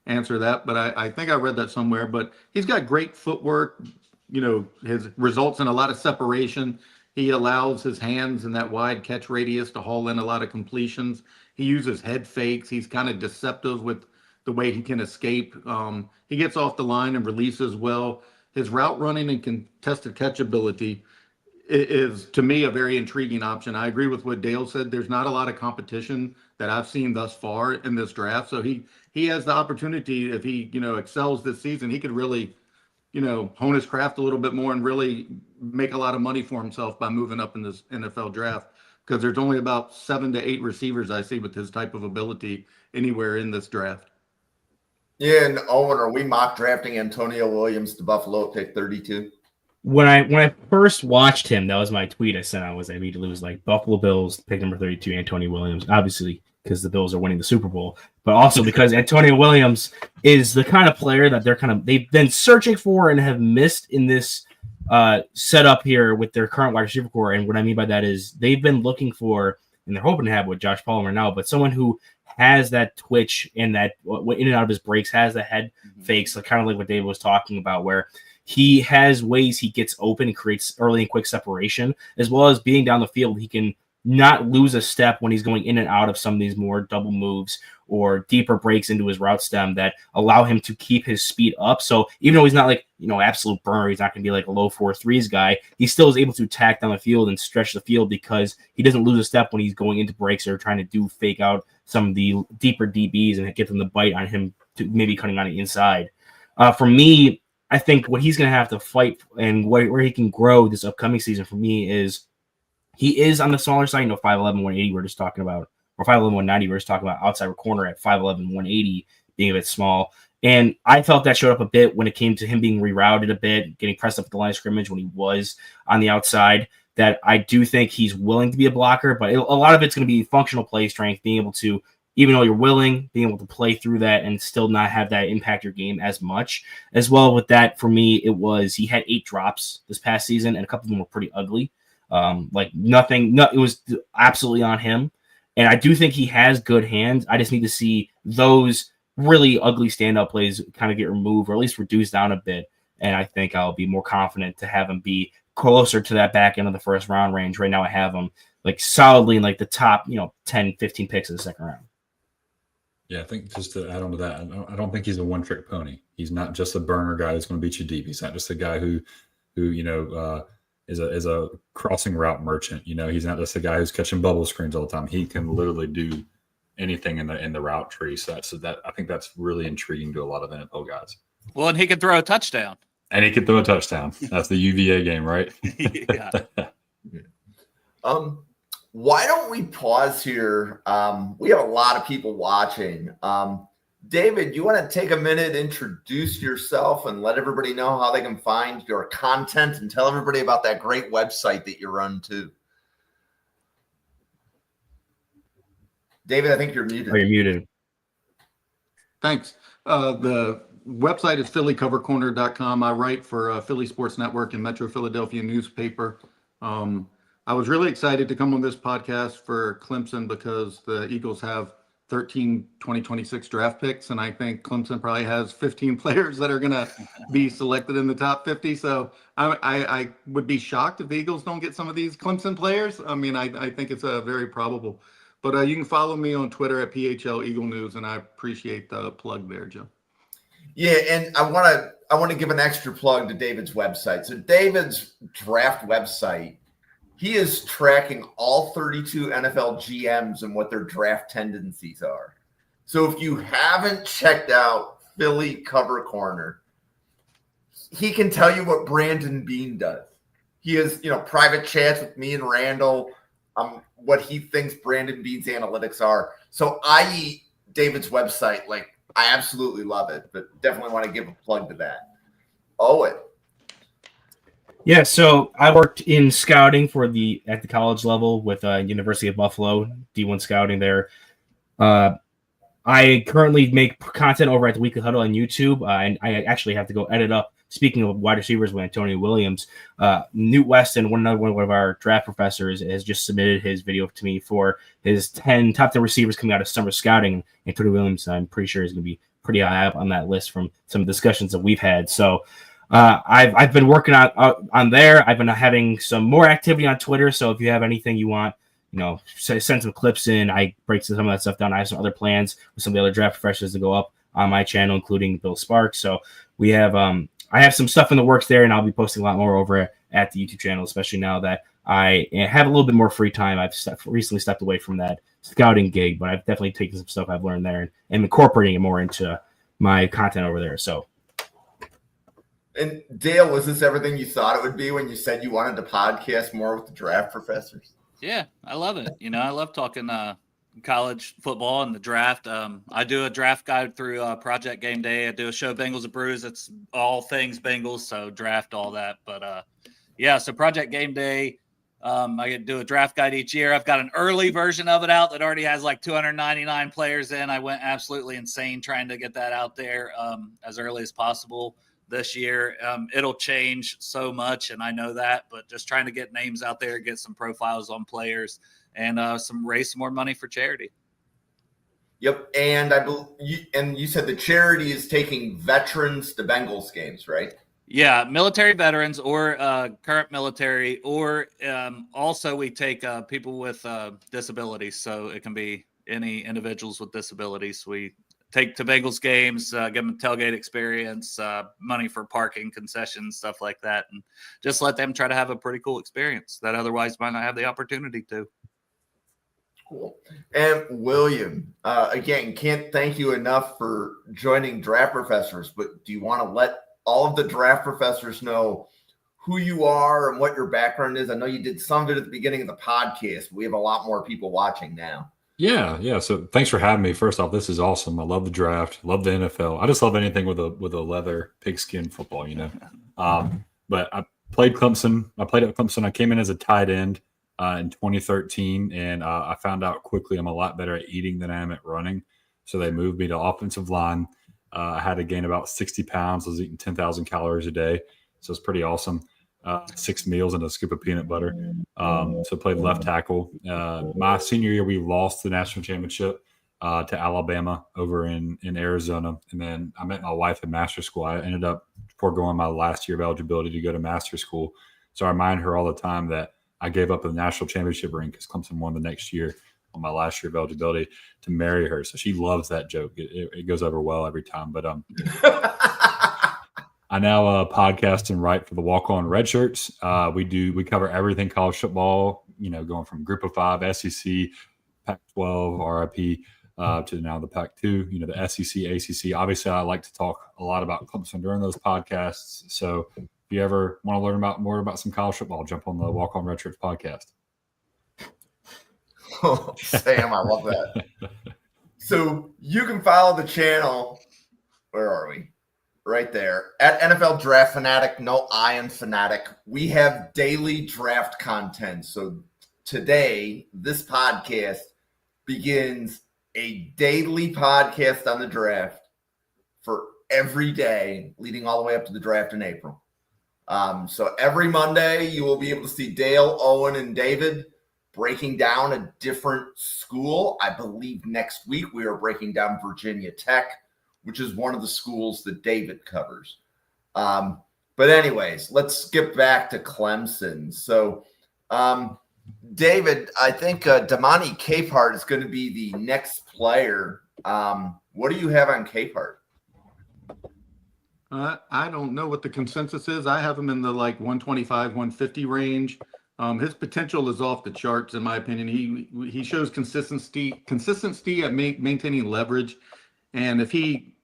answer that, but I think I read that somewhere. But he's got great footwork. You know, his results in a lot of separation. He allows his hands in that wide catch radius to haul in a lot of completions. He uses head fakes. He's kind of deceptive with the way he can escape. He gets off the line and releases well. His route running and contested catch ability is, to me, a very intriguing option. I agree with what Dale said. There's not a lot of competition that I've seen thus far in this draft. So he has the opportunity, if he, you know, excels this season, he could really, you know, hone his craft a little bit more and really make a lot of money for himself by moving up in this NFL draft. Because there's only about 7 to 8 receivers I see with his type of ability anywhere in this draft. Yeah, and Owen, are we mock drafting Antonio Williams to Buffalo at pick 32? When I first watched him, that was my tweet I sent out. Was I immediately was like Buffalo Bills pick number 32, Antonio Williams, obviously because the Bills are winning the Super Bowl, but also because Antonio Williams is the kind of player that they've been searching for and have missed in this setup here with their current wide receiver core. And what I mean by that is they've been looking for, and they're hoping to have with Josh Palmer now, but someone who has that twitch and that in and out of his breaks, has the head fakes, like kind of like what David was talking about, where he has ways he gets open and creates early and quick separation, as well as being down the field. He can not lose a step when he's going in and out of some of these more double moves or deeper breaks into his route stem that allow him to keep his speed up. So even though he's not like, absolute burner, he's not going to be like a low 4.3s guy, he still is able to tack down the field and stretch the field because he doesn't lose a step when he's going into breaks or trying to do fake out some of the deeper DBs and get them to bite on him to maybe cutting on the inside. For me, I think what he's going to have to fight and where he can grow this upcoming season for me is he is on the smaller side, 5'11", 180 we're just talking about, or 5'11", 190 we're just talking about outside corner at 5'11", 180 being a bit small. And I felt that showed up a bit when it came to him being rerouted a bit, getting pressed up at the line of scrimmage when he was on the outside, that I do think he's willing to be a blocker, but a lot of it's going to be functional play strength, being able to, even though you're willing, being able to play through that and still not have that impact your game as much. As well with that, for me, he had 8 drops this past season, and a couple of them were pretty ugly. It was absolutely on him. And I do think he has good hands. I just need to see those really ugly standout plays kind of get removed or at least reduced down a bit. And I think I'll be more confident to have him be closer to that back end of the first round range. Right now I have him like solidly in like the top, 10, 15 picks of the second round. Yeah, I think just to add on to that, I don't think he's a one-trick pony. He's not just a burner guy who's going to beat you deep. He's not just a guy who is a crossing route merchant. He's not just a guy who's catching bubble screens all the time. He can literally do anything in the route tree. So that I think that's really intriguing to a lot of NFL guys. Well, and he can throw a touchdown. And he can throw a touchdown. That's the UVA game, right? Yeah. Why don't we pause here? We have a lot of people watching. David, you want to take a minute, introduce yourself, and let everybody know how they can find your content and tell everybody about that great website that you run too. David, I think you're muted. Oh, you're muted. Thanks. The website is phillycovercorner.com. I write for Philly Sports Network and Metro Philadelphia newspaper. I was really excited to come on this podcast for Clemson because the Eagles have 13 2026 draft picks, and I think Clemson probably has 15 players that are going to be selected in the top 50. So I would be shocked if the Eagles don't get some of these Clemson players. I mean, I think it's very probable. But you can follow me on Twitter at PHL Eagle News, and I appreciate the plug there, Joe. Yeah, and I want to give an extra plug to David's website. So David's draft website, he is tracking all 32 NFL GMs and what their draft tendencies are. So if you haven't checked out Philly Cover Corner, he can tell you what Brandon Beane does. He has, private chats with me and Randall, what he thinks Brandon Beane's analytics are. So i.e. David's website, I absolutely love it, but definitely want to give a plug to that. Owen. Yeah, so I worked in scouting at the college level with University of Buffalo, D1 scouting there. I currently make content over at the Weekly Huddle on YouTube, and I actually have to go edit up. Speaking of wide receivers with Antonio Williams, Newt Weston, one of our draft professors, has just submitted his video to me for his top 10 receivers coming out of summer scouting. Antonio Williams, I'm pretty sure, is going to be pretty high up on that list from some discussions that we've had. So I've been working on there. I've been having some more activity on Twitter. So if you have anything you want, send some clips in. I break some of that stuff down. I have some other plans with some of the other draft professors to go up on my channel, including Bill Sparks. So we have I have some stuff in the works there, and I'll be posting a lot more over at the YouTube channel, especially now that I have a little bit more free time. I've recently stepped away from that scouting gig, but I've definitely taken some stuff I've learned there and incorporating it more into my content over there. So. And Dale, was this everything you thought it would be when you said you wanted to podcast more with the draft professors? Yeah, I love it. I love talking college football and the draft. I do a draft guide through Project Game Day. I do a show, Bengals and Brews. It's all things Bengals, so draft, all that. But yeah, so Project Game Day. I do a draft guide each year. I've got an early version of it out that already has like 299 players in. I went absolutely insane trying to get that out there as early as possible this year. It'll change so much, and I know that, but just trying to get names out there, get some profiles on players, and raise some more money for charity. Yep, and you said the charity is taking veterans to Bengals games, right? Yeah, military veterans or current military, or also we take people with disabilities. So it can be any individuals with disabilities. We take to Bengals games, give them a tailgate experience, money for parking, concessions, stuff like that, and just let them try to have a pretty cool experience that otherwise might not have the opportunity to. Cool. And William, again, can't thank you enough for joining Draft Professors, but do you want to let all of the draft professors know who you are and what your background is? I know you did some of it at the beginning of the podcast, but we have a lot more people watching now. Yeah. So thanks for having me. First off, this is awesome. I love the draft, love the NFL. I just love anything with a leather pigskin football, But I played Clemson. I played at Clemson. I came in as a tight end in 2013, and I found out quickly I'm a lot better at eating than I am at running. So they moved me to offensive line. I had to gain about 60 pounds. I was eating 10,000 calories a day. So it's pretty awesome. 6 meals and a scoop of peanut butter. So played left tackle. My senior year, we lost the national championship to Alabama over in Arizona. And then I met my wife in master school. I ended up foregoing my last year of eligibility to go to master school. So I remind her all the time that I gave up the national championship ring because Clemson won the next year on my last year of eligibility to marry her. So she loves that joke. It goes over well every time. But I now podcast and write for the Walk On Red Shirts. We cover everything college football, going from Group of 5, SEC, Pac-12, RIP, to now the Pac-2, the SEC, ACC. Obviously, I like to talk a lot about Clemson during those podcasts. So if you ever want to learn more about some college football, jump on the Walk On Red Shirts podcast. Oh, Sam, I love that. So you can follow the channel. Where are we? Right there at NFL Draft Fanatic. No, I am Fanatic. We have daily draft content. So today, this podcast begins a daily podcast on the draft for every day, leading all the way up to the draft in April. So every Monday, you will be able to see Dale, Owen, and David breaking down a different school. I believe next week we are breaking down Virginia Tech, which is one of the schools that David covers. But anyways, let's get back to Clemson. So, David, I think DeMonte Capehart is going to be the next player. What do you have on Capehart? I don't know what the consensus is. I have him in the 125, 150 range. His potential is off the charts, in my opinion. He shows consistency at maintaining leverage. And if he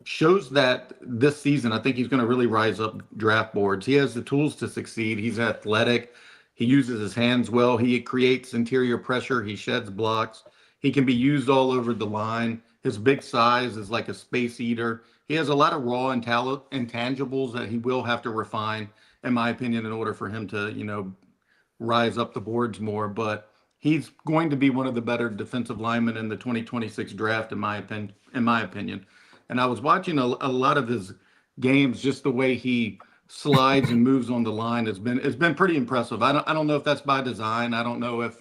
shows that this season, I think he's going to really rise up draft boards. He has the tools to succeed. He's athletic. He uses his hands well. He creates interior pressure. He sheds blocks. He can be used all over the line. His big size is like a space eater. He has a lot of raw intangibles that he will have to refine, in my opinion, in order for him to, rise up the boards more. But he's going to be one of the better defensive linemen in the 2026 draft, in my opinion. And I was watching a lot of his games, just the way he slides and moves on the line. It's been pretty impressive. I don't know if that's by design. I don't know if,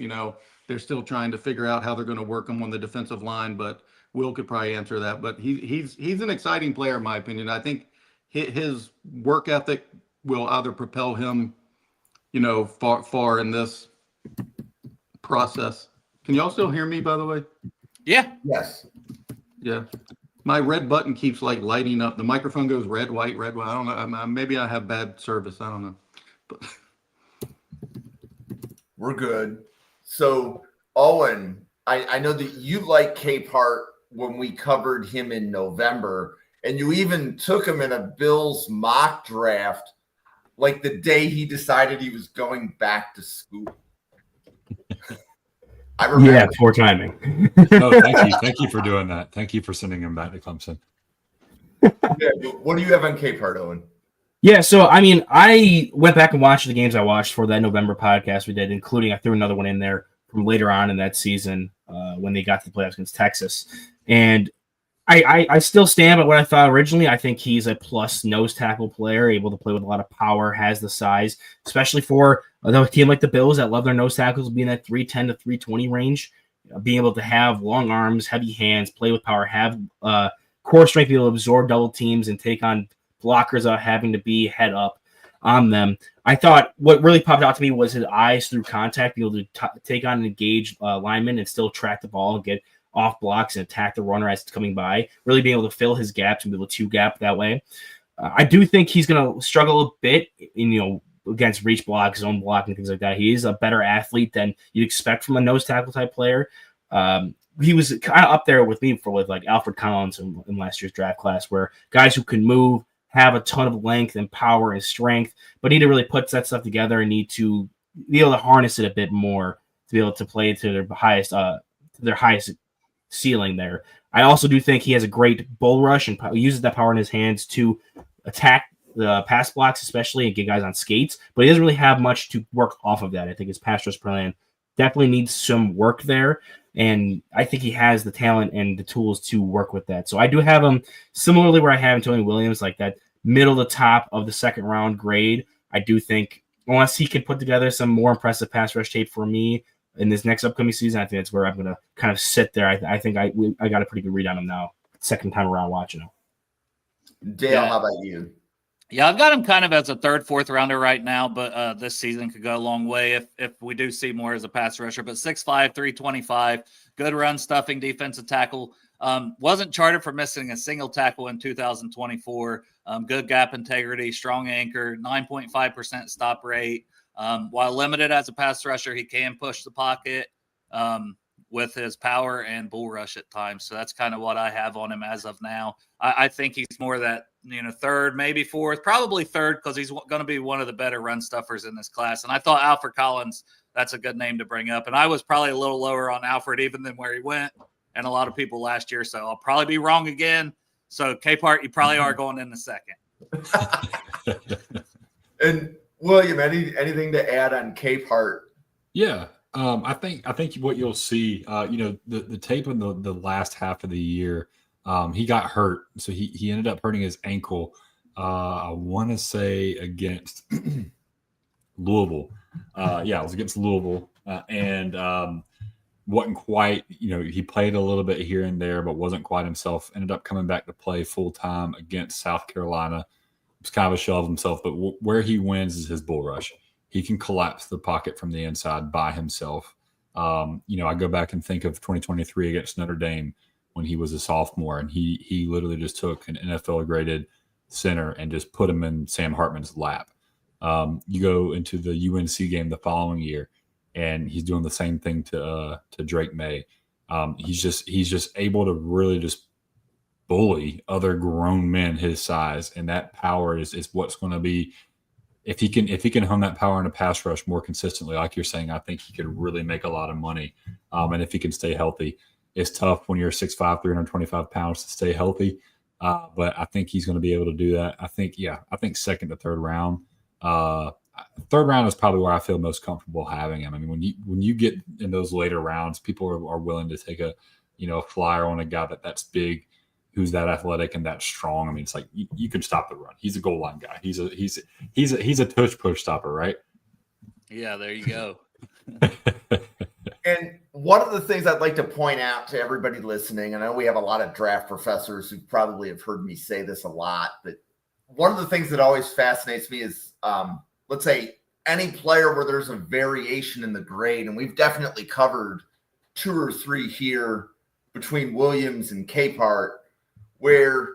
they're still trying to figure out how they're going to work him on the defensive line, but Will could probably answer that. But he's an exciting player, in my opinion. I think his work ethic will either propel him, far in this process. Can y'all still hear me, by the way? Yeah. Yes. Yeah. My red button keeps lighting up. The microphone goes red, white, red, white. I don't know. Maybe I have bad service. I don't know. But we're good. So, Owen, I know that you like Capehart when we covered him in November, and you even took him in a Bills mock draft the day he decided he was going back to school. I remember. Yeah, poor timing. Oh, thank you for doing that. Thank you for sending him back to Clemson. Yeah, what do you have on Capehart, Owen? Yeah, so I mean, I went back and watched the games I watched for that November podcast we did, including I threw another one in there from later on in that season when they got to the playoffs against Texas. And I still stand by what I thought originally. I think he's a plus nose tackle player, able to play with a lot of power, has the size, especially for a team like the Bills that love their nose tackles being that 310 to 320 range. Being able to have long arms, heavy hands, play with power, have core strength, be able to absorb double teams and take on blockers without having to be head up on them. I thought what really popped out to me was his eyes through contact, be able to take on an engaged lineman and still track the ball and get off blocks and attack the runner as it's coming by, really being able to fill his gaps and be able to two gap that way. I do think he's going to struggle a bit in, against reach blocks, zone blocking, things like that. He is a better athlete than you'd expect from a nose tackle type player. He was kind of up there with me with like Alfred Collins in last year's draft class, where guys who can move, have a ton of length and power and strength, but need to really put that stuff together and need to be able to harness it a bit more to be able to play to their highest ceiling there. I also do think he has a great bull rush and uses that power in his hands to attack the pass blocks, especially, and get guys on skates, but he doesn't really have much to work off of that. I think his pass rush plan definitely needs some work there, and I think he has the talent and the tools to work with that. So I do have him similarly where I have Antonio Williams, like that middle to top of the second round grade. I do think unless he can put together some more impressive pass rush tape for me in this next upcoming season, I think that's where I'm going to kind of sit there. I think I got a pretty good read on him now, second time around watching him. Dale, how about you? Yeah, I've got him kind of as a third, fourth rounder right now, but this season could go a long way if we do see more as a pass rusher. But 6'5", 325, good run stuffing defensive tackle. Wasn't charted for missing a single tackle in 2024. Good gap integrity, strong anchor, 9.5% stop rate. While limited as a pass rusher, he can push the pocket with his power and bull rush at times. So that's kind of what I have on him as of now. I think he's more that, third, maybe fourth, probably third, because he's going to be one of the better run stuffers in this class. And I thought Alfred Collins, that's a good name to bring up. And I was probably a little lower on Alfred even than where he went, and a lot of people last year. So I'll probably be wrong again. So Capehart, you probably are going in the second. And William, anything to add on Capehart? Yeah. I think what you'll see, the tape in the last half of the year, he got hurt. So he ended up hurting his ankle. I want to say against Louisville. It was against Louisville. And wasn't quite, he played a little bit here and there, but wasn't quite himself. Ended up coming back to play full time against South Carolina. It's kind of a shell of himself, but where he wins is his bull rush. He can collapse the pocket from the inside by himself. I go back and think of 2023 against Notre Dame when he was a sophomore, and he literally just took an NFL-graded center and just put him in Sam Hartman's lap. You go into the UNC game the following year, and he's doing the same thing to Drake May. He's just able to really just bully other grown men his size, and that power is what's going to be. If he can hone that power in a pass rush more consistently, like you're saying, I think he could really make a lot of money. And if he can stay healthy, it's tough when you're 6'5", 325 pounds to stay healthy. But I think he's going to be able to do that. I think second to third round. Third round is probably where I feel most comfortable having him. I mean, when you get in those later rounds, people are willing to take a flyer on a guy that's big, who's that athletic and that strong. I mean, it's like you can stop the run. He's a goal line guy. He's a push stopper, right? Yeah, there you go. And one of the things I'd like to point out to everybody listening, I know we have a lot of draft professors who probably have heard me say this a lot, but one of the things that always fascinates me is, let's say, any player where there's a variation in the grade, and we've definitely covered 2 or 3 here between Williams and Capehart, where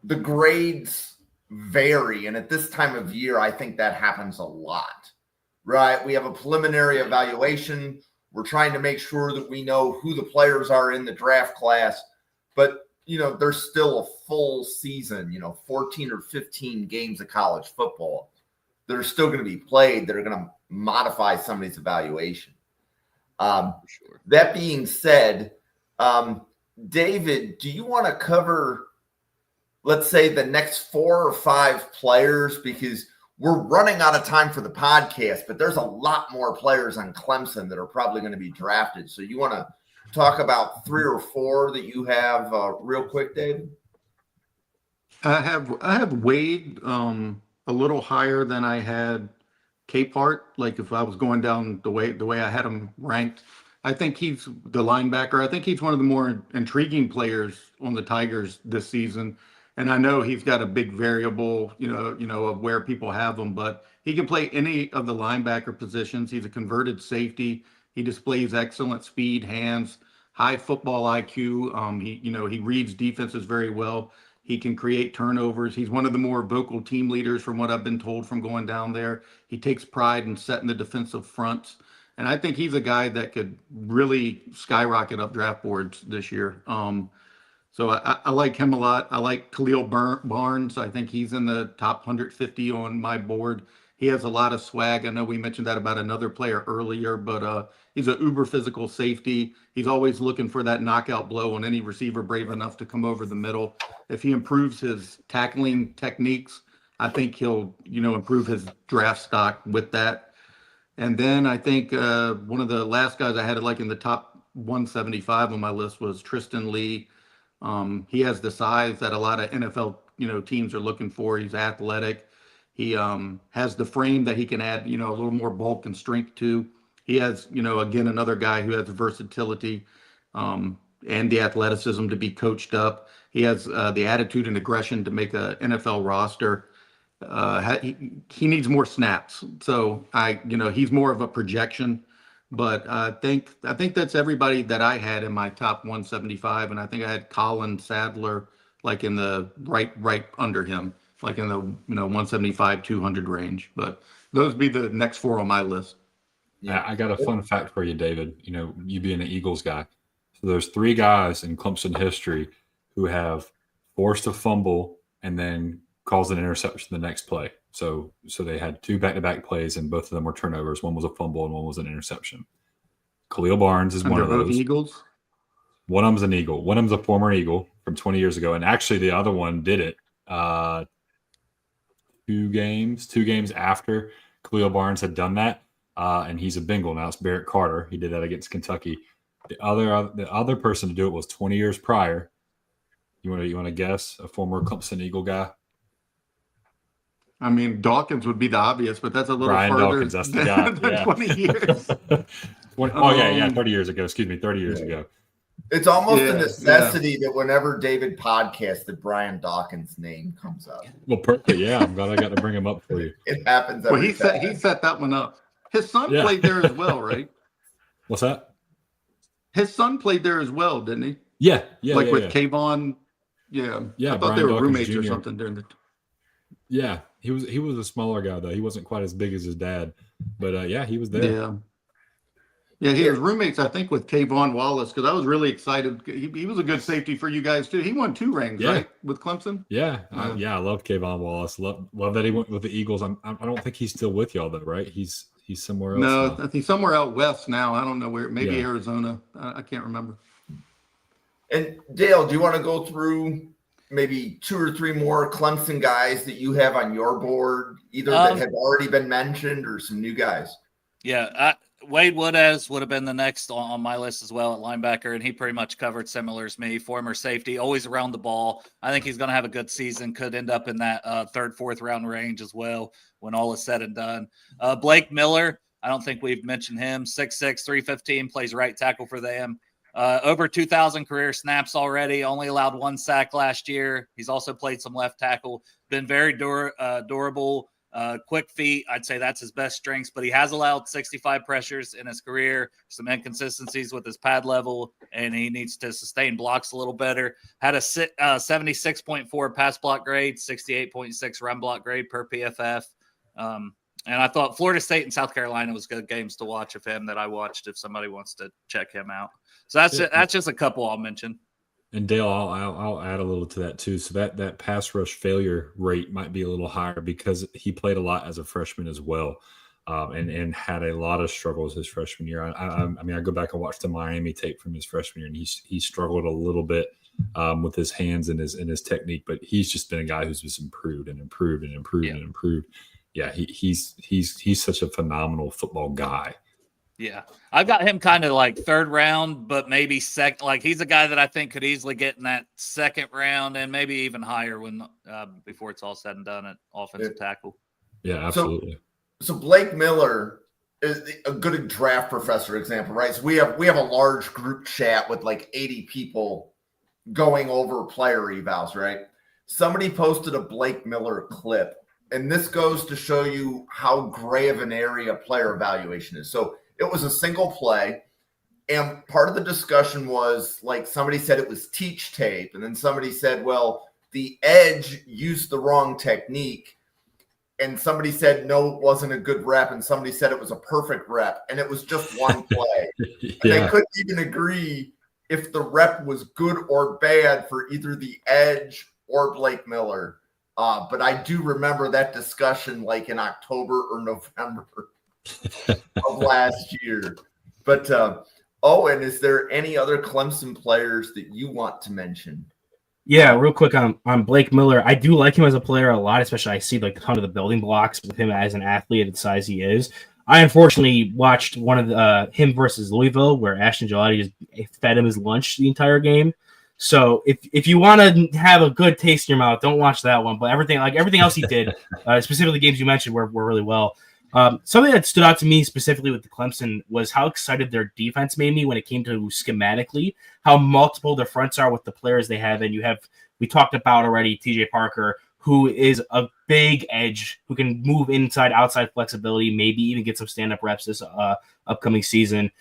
the grades vary. And at this time of year, I think that happens a lot, right? We have a preliminary evaluation. We're trying to make sure that we know who the players are in the draft class, but there's still a full season, 14 or 15 games of college football that are still going to be played that are going to modify somebody's evaluation. Sure. That being said, David, do you want to cover, let's say, the next 4 or 5 players? Because we're running out of time for the podcast, but there's a lot more players on Clemson that are probably going to be drafted. So you want to talk about 3 or 4 that you have real quick, David? I have Wade a little higher than I had Capehart. Like if I was going down the way I had him ranked, I think he's the linebacker. I think he's one of the more intriguing players on the Tigers this season. And I know he's got a big variable, of where people have him, but he can play any of the linebacker positions. He's a converted safety. He displays excellent speed, hands, high football IQ. He reads defenses very well. He can create turnovers. He's one of the more vocal team leaders from what I've been told from going down there. He takes pride in setting the defensive fronts. And I think he's a guy that could really skyrocket up draft boards this year. So I like him a lot. I like Khalil Barnes. I think he's in the top 150 on my board. He has a lot of swag. I know we mentioned that about another player earlier, but he's an uber physical safety. He's always looking for that knockout blow on any receiver brave enough to come over the middle. If he improves his tackling techniques, I think he'll, improve his draft stock with that. And then I think one of the last guys I had like in the top 175 on my list was Tristan Leigh. He has the size that a lot of NFL, teams are looking for. He's athletic. He has the frame that he can add, a little more bulk and strength to. He has, again, another guy who has the versatility and the athleticism to be coached up. He has the attitude and aggression to make a NFL roster. He needs more snaps. So he's more of a projection. But I think that's everybody that I had in my top 175, and I think I had Collin Sadler like in the right under him, like in the 175 200 range. But those be the next 4 on my list. Yeah, I got a fun fact for you, David. You being an Eagles guy, so there's 3 guys in Clemson history who have forced a fumble and then caused an interception the next play. So they had 2 back-to-back plays, and both of them were turnovers. One was a fumble and one was an interception. Khalil Barnes is one of those. Eagles? One of them's an Eagle. One of them's a former Eagle from 20 years ago. And actually the other one did it 2 games after Khalil Barnes had done that. And he's a Bengal now. It's Barrett Carter. He did that against Kentucky. The other person to do it was 20 years prior. You want to guess a former Clemson Eagle guy? I mean, Dawkins would be the obvious, but that's a little Brian further Dawkins, that's the guy. than Yeah. 20 years. 30 years ago. Excuse me, 30 years ago. It's almost a necessity that whenever David podcasts that Brian Dawkins' name comes up. Well, perfect. Yeah, I'm glad I got to bring him up for you. It happens every time. He set that one up. His son played there as well, right? What's that? His son played there as well, didn't he? Yeah. With Kayvon. Yeah. Yeah, I thought Brian they were Dawkins roommates Jr. or something during the. Yeah, he was a smaller guy though. He wasn't quite as big as his dad, but he was there. Yeah, he was roommates, I think, with Kayvon Wallace, because I was really excited. He was a good safety for you guys too. He won 2 rings, right, with Clemson. Yeah, I love Kayvon Wallace. Love that he went with the Eagles. I don't think he's still with y'all though, right? He's somewhere else. No, now. he's somewhere out west now. I don't know where. Maybe Arizona. I can't remember. And Dale, do you want to go through maybe 2 or 3 more Clemson guys that you have on your board, either that have already been mentioned or some new guys? Yeah, Wade Woodaz would have been the next on my list as well at linebacker, and he pretty much covered similar as me. Former safety, always around the ball. I think he's going to have a good season. Could end up in that 3rd, 4th round range as well when all is said and done. Blake Miller, I don't think we've mentioned him. 6'6", 315, plays right tackle for them. Over 2,000 career snaps already. Only allowed 1 sack last year. He's also played some left tackle. Been very durable. Quick feet, I'd say that's his best strengths, but he has allowed 65 pressures in his career, some inconsistencies with his pad level, and he needs to sustain blocks a little better. Had a 76.4 pass block grade, 68.6 run block grade per PFF. And I thought Florida State and South Carolina was good games to watch of him that I watched if somebody wants to check him out. So that's just a couple I'll mention. And Dale, I'll add a little to that too. So that pass rush failure rate might be a little higher because he played a lot as a freshman as well. and had a lot of struggles his freshman year. I mean, I go back and watch the Miami tape from his freshman year, and he struggled a little bit with his hands and his technique, but he's just been a guy who's just improved and improved and improved and improved. Yeah, he's such a phenomenal football guy. Yeah, I've got him kind of like third round, but maybe second. Like he's a guy that I think could easily get in that second round and maybe even higher when before it's all said and done at offensive tackle. Yeah, absolutely. So Blake Miller is a good draft professor example, right? So we have a large group chat with like 80 people going over player evals, right? Somebody posted a Blake Miller clip, and this goes to show you how gray of an area player evaluation is. So it was a single play, and part of the discussion was like somebody said it was teach tape, and then somebody said, well, the edge used the wrong technique, and somebody said no, it wasn't a good rep, and somebody said it was a perfect rep, and it was just one play. And they couldn't even agree if the rep was good or bad for either the edge or Blake Miller. But I do remember that discussion like in October or November of last year. But Owen, is there any other Clemson players that you want to mention? Yeah, real quick on Blake Miller. I do like him as a player a lot, especially I see like a ton of the building blocks with him as an athlete at the size he is. I unfortunately watched one of the him versus Louisville where Ashton Gillotti just fed him his lunch the entire game. So if you want to have a good taste in your mouth, don't watch that one. But everything else he did, specifically the games you mentioned, were really well. Something that stood out to me specifically with the Clemson was how excited their defense made me when it came to schematically, how multiple the fronts are with the players they have. And we talked about already TJ Parker, who is a big edge, who can move inside, outside flexibility, maybe even get some stand-up reps this upcoming season.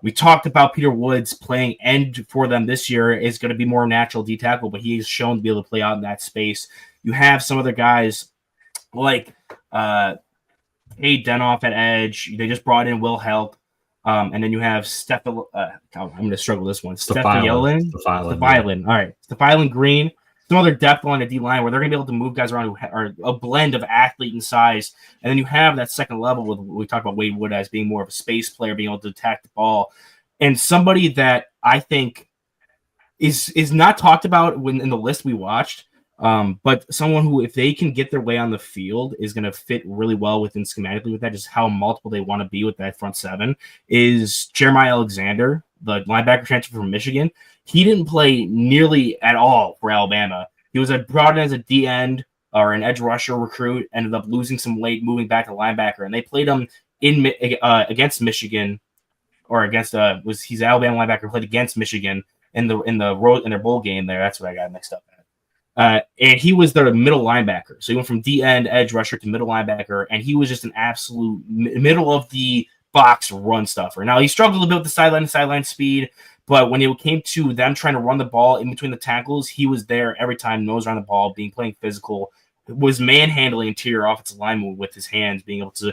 We talked about Peter Woods playing end for them this year is going to be more natural D tackle, but he's shown to be able to play out in that space. You have some other guys like Cade Denhoff at edge. They just brought in Will Help. And then you have I'm going to struggle with this one. Stephiylan. All right. Stephiylan Green. Some other depth on the D line where they're going to be able to move guys around who are a blend of athlete and size. And then you have that second level with we talked about Wade Woodaz being more of a space player, being able to attack the ball. And somebody that I think is not talked about in the list we watched, but someone who, if they can get their way on the field, is going to fit really well within schematically with that, just how multiple they want to be with that front seven, is Jeremiah Alexander, the linebacker transfer from Michigan. He didn't play nearly at all for Alabama. He was brought in as a D end or an edge rusher recruit, ended up losing some weight, moving back to linebacker, and they played him against Michigan, or against he's an Alabama linebacker, played against Michigan in their bowl game there. That's what I got mixed up at. And he was their middle linebacker. So he went from D end edge rusher to middle linebacker, and he was just an absolute middle of the box run stuffer. Now he struggled a bit with the sideline speed, but when it came to them trying to run the ball in between the tackles, he was there every time, nose around the ball, playing physical, was manhandling interior offensive linemen with his hands, being able to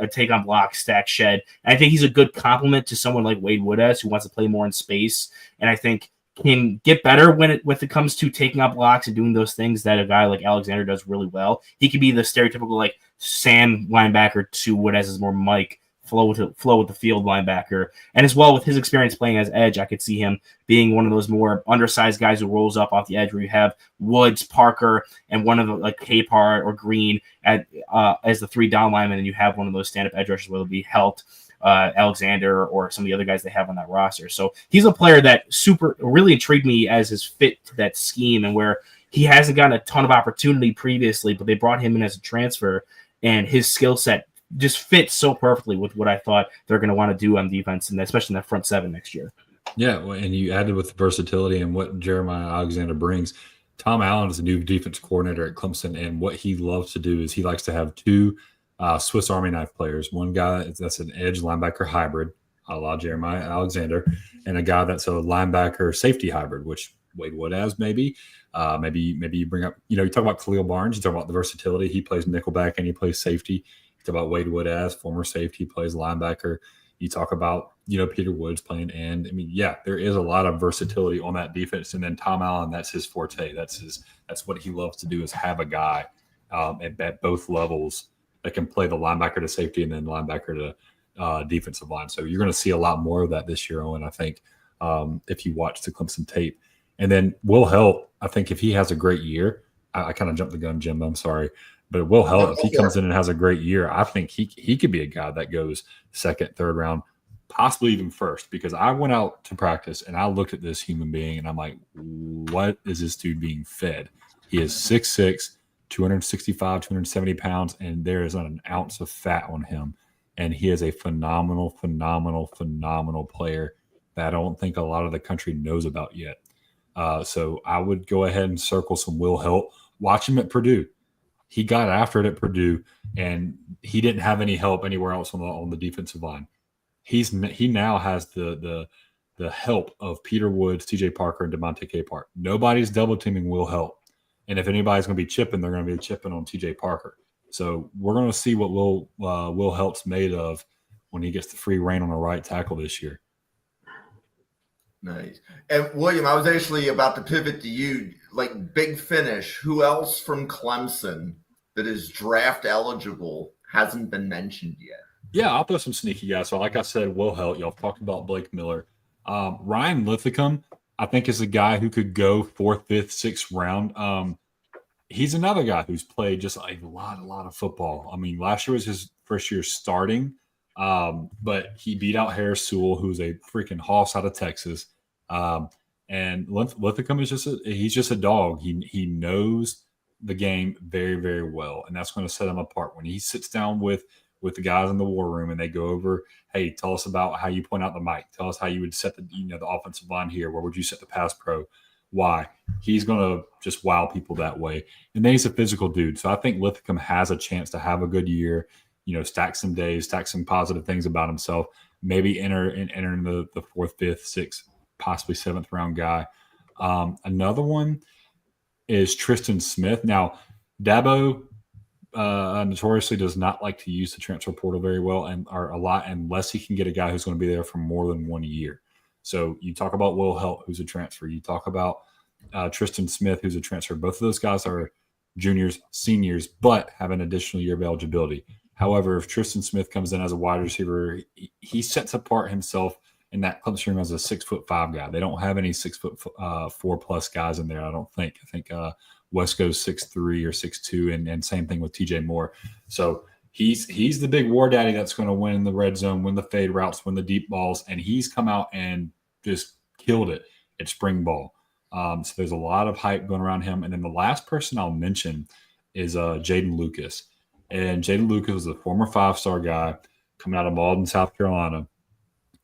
take on blocks, stack, shed. And I think he's a good complement to someone like Wade Woodaz, who wants to play more in space, and I think can get better when it comes to taking up blocks and doing those things that a guy like Alexander does really well. He could be the stereotypical like Sam linebacker to Woodaz is more Mike. Flow with the field linebacker, and as well with his experience playing as edge, I could see him being one of those more undersized guys who rolls up off the edge, where you have Woods, Parker, and one of the like Capehart or Green as the three down linemen, and you have one of those stand-up edge rushers, whether it be Helt, Alexander, or some of the other guys they have on that roster. So he's a player that really intrigued me as his fit to that scheme, and where he hasn't gotten a ton of opportunity previously, but they brought him in as a transfer, and his skill set just fits so perfectly with what I thought they're going to want to do on defense, and especially in that front seven next year. Yeah, and you added with the versatility and what Jeremiah Alexander brings. Tom Allen is a new defense coordinator at Clemson, and what he loves to do is he likes to have two Swiss Army knife players. One guy that's an edge linebacker hybrid, a la Jeremiah Alexander, and a guy that's a linebacker safety hybrid, which Wade Woodaz maybe. Maybe you bring up, you talk about Khalil Barnes, you talk about the versatility. He plays nickelback and he plays safety. You talk about Wade Woodaz, former safety, plays linebacker. You talk about, Peter Woods playing end. I mean, yeah, there is a lot of versatility on that defense. And then Tom Allen, that's his forte. That's what he loves to do, is have a guy at both levels that can play the linebacker to safety and then linebacker to defensive line. So you're going to see a lot more of that this year, Owen, I think, if you watch the Clemson tape. And then Will Help, I think if he has a great year, I kind of jumped the gun, Jim, I'm sorry. But Will Help, if he comes in and has a great year, I think he could be a guy that goes second, third round, possibly even first, because I went out to practice and I looked at this human being and I'm like, what is this dude being fed? He is 6'6", 265, 270 pounds, and there is not an ounce of fat on him. And he is a phenomenal, phenomenal, phenomenal player that I don't think a lot of the country knows about yet. So I would go ahead and circle some Will Help. Watch him at Purdue. He got after it at Purdue, and he didn't have any help anywhere else on the defensive line. He now has the help of Peter Woods, TJ Parker, and DeMonte Capehart. Nobody's double teaming Will Help, and if anybody's going to be chipping, they're going to be chipping on TJ Parker. So we're going to see what Will Help's made of when he gets the free reign on the right tackle this year. Nice. And William, I was actually about to pivot to you. Like Big Finish, who else from Clemson that is draft eligible hasn't been mentioned yet? Yeah, I'll throw some sneaky guys. So like I said, Will Help. Y'all talked about Blake Miller. Ryan Linthicum, I think, is a guy who could go 4th, 5th, 6th round. He's another guy who's played just a lot of football. I mean, last year was his first year starting, but he beat out Harris Sewell, who's a freaking hoss out of Texas. And Linthicum is he's just a dog. He knows the game very, very well, and that's going to set him apart. When he sits down with the guys in the war room and they go over, hey, tell us about how you point out the mic. Tell us how you would set the offensive line here. Where would you set the pass pro? Why? He's going to just wow people that way. And then he's a physical dude. So I think Linthicum has a chance to have a good year, stack some days, stack some positive things about himself, maybe enter in the 4th, 5th, 6th, possibly 7th round guy. Another one is Tristan Smith. Now, Dabo notoriously does not like to use the transfer portal very well or a lot unless he can get a guy who's going to be there for more than 1 year. So you talk about Will Help, who's a transfer. You talk about Tristan Smith, who's a transfer. Both of those guys are juniors, seniors, but have an additional year of eligibility. However, if Tristan Smith comes in as a wide receiver, he sets apart himself in that Clemson room as a 6'5" guy. They don't have any 6'4+ guys in there, I don't think. I think Wesco's 6'3" or 6'2", and same thing with TJ Moore. So he's the big war daddy that's going to win in the red zone, win the fade routes, win the deep balls, and he's come out and just killed it at spring ball. So there's a lot of hype going around him. And then the last person I'll mention is Jeadyn Lukus. And Jeadyn Lukus was a former 5-star guy coming out of Malden, South Carolina.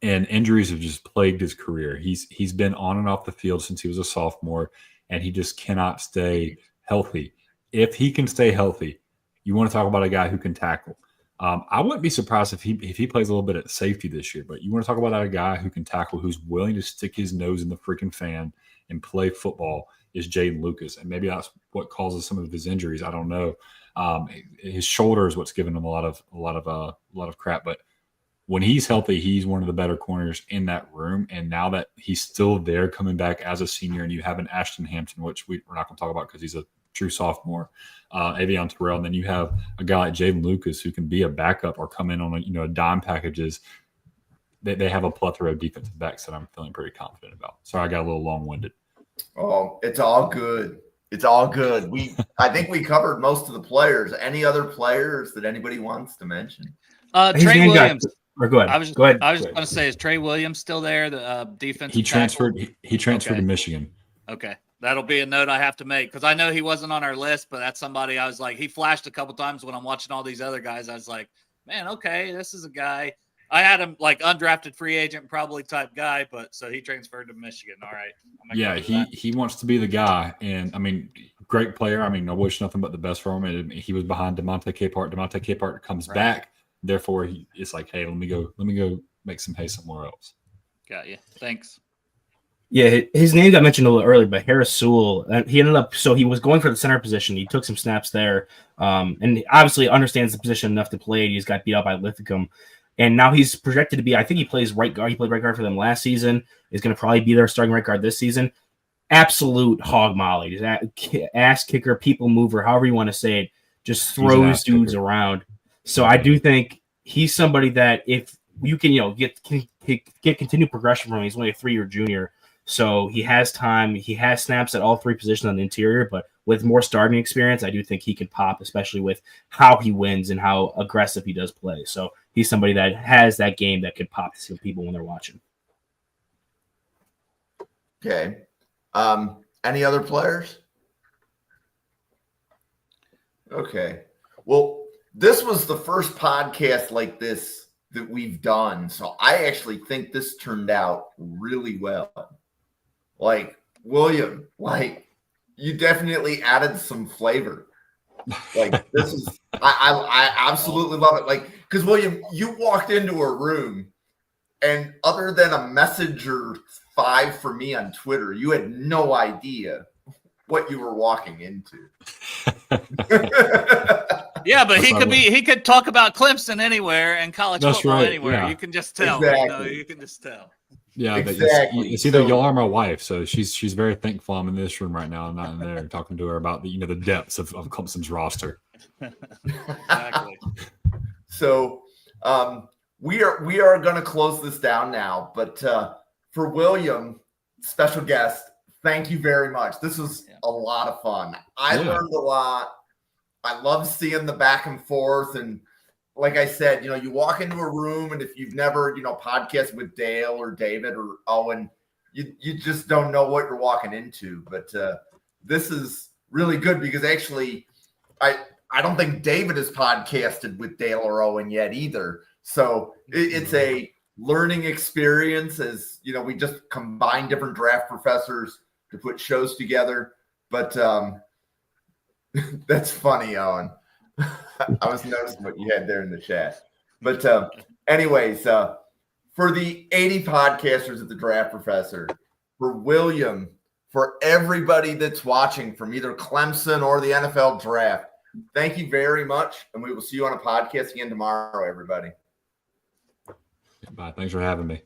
And injuries have just plagued his career. He's been on and off the field since he was a sophomore, and he just cannot stay healthy. If he can stay healthy, you want to talk about a guy who can tackle. I wouldn't be surprised if he plays a little bit at safety this year, but you want to talk about a guy who can tackle, who's willing to stick his nose in the freaking fan and play football, is Jeadyn Lukus. And maybe that's what causes some of his injuries. I don't know. His shoulder is what's given him a lot of crap, but when he's healthy, he's one of the better corners in that room. And now that he's still there coming back as a senior, and you have an Ashton Hampton, which we're not going to talk about because he's a true sophomore, Avion Terrell, and then you have a guy like Jeadyn Lukus who can be a backup or come in on a dime packages. They have a plethora of defensive backs that I'm feeling pretty confident about. Sorry, I got a little long-winded. Oh, it's all good. It's all good. I think we covered most of the players. Any other players that anybody wants to mention? Trey Williams. Go ahead. I was just going to say, is Trey Williams still there? The defensive He transferred. tackle? He transferred to Michigan. Okay, that'll be a note I have to make because I know he wasn't on our list, but that's somebody I was like, he flashed a couple times when I'm watching all these other guys. I was like, man, okay, this is a guy. I had him like undrafted free agent probably type guy, but so he transferred to Michigan. All right. Yeah, he wants to be the guy, and I mean, great player. I mean, I wish nothing but the best for him. He was behind DeMonte Capehart. DeMonte Capehart comes back. Therefore, it's like, hey, let me go make some hay somewhere else. Got you. Thanks. Yeah, his name got mentioned a little earlier, but Harris Sewell, he ended up, so he was going for the center position. He took some snaps there, and obviously understands the position enough to play. He just got beat out by Linthicum, and now he's projected to be, I think he plays right guard. He played right guard for them last season. He's going to probably be their starting right guard this season. Absolute hog molly. He's ass kicker, people mover, however you want to say it. Just throws dudes around. So I do think he's somebody that if you can, get continued progression from him, he's only a 3-year junior. So he has time. He has snaps at all 3 positions on the interior, but with more starting experience, I do think he can pop, especially with how he wins and how aggressive he does play. So he's somebody that has that game that could pop to some people when they're watching. Okay. Any other players? Okay. Well, this was the first podcast like this that we've done. So I actually think this turned out really well. Like, William, you definitely added some flavor. Like, this is, I absolutely love it. Like, because William, you walked into a room and other than a message or 5 for me on Twitter, you had no idea what you were walking into. Yeah, but he could talk about Clemson anywhere and college football anywhere. Yeah. You can just tell. Exactly. You can just tell. Yeah, exactly. It's either y'all or my wife. So she's very thankful I'm in this room right now. I'm not in there talking to her about the depths of Clemson's roster. Exactly. So we are going to close this down now. But for William, special guest, thank you very much. This was a lot of fun. I learned a lot. I love seeing the back and forth. And like I said, you walk into a room and if you've never, podcasted with Dale or David or Owen, you just don't know what you're walking into. But this is really good because actually I don't think David has podcasted with Dale or Owen yet either. So it's a learning experience as, we just combine different draft professors to put shows together. But that's funny, Owen. I was noticing what you had there in the chat. But anyways, for the 80 podcasters at the Draft Professor, for William, for everybody that's watching from either Clemson or the NFL Draft, thank you very much. And we will see you on a podcast again tomorrow, everybody. Bye. Thanks for having me.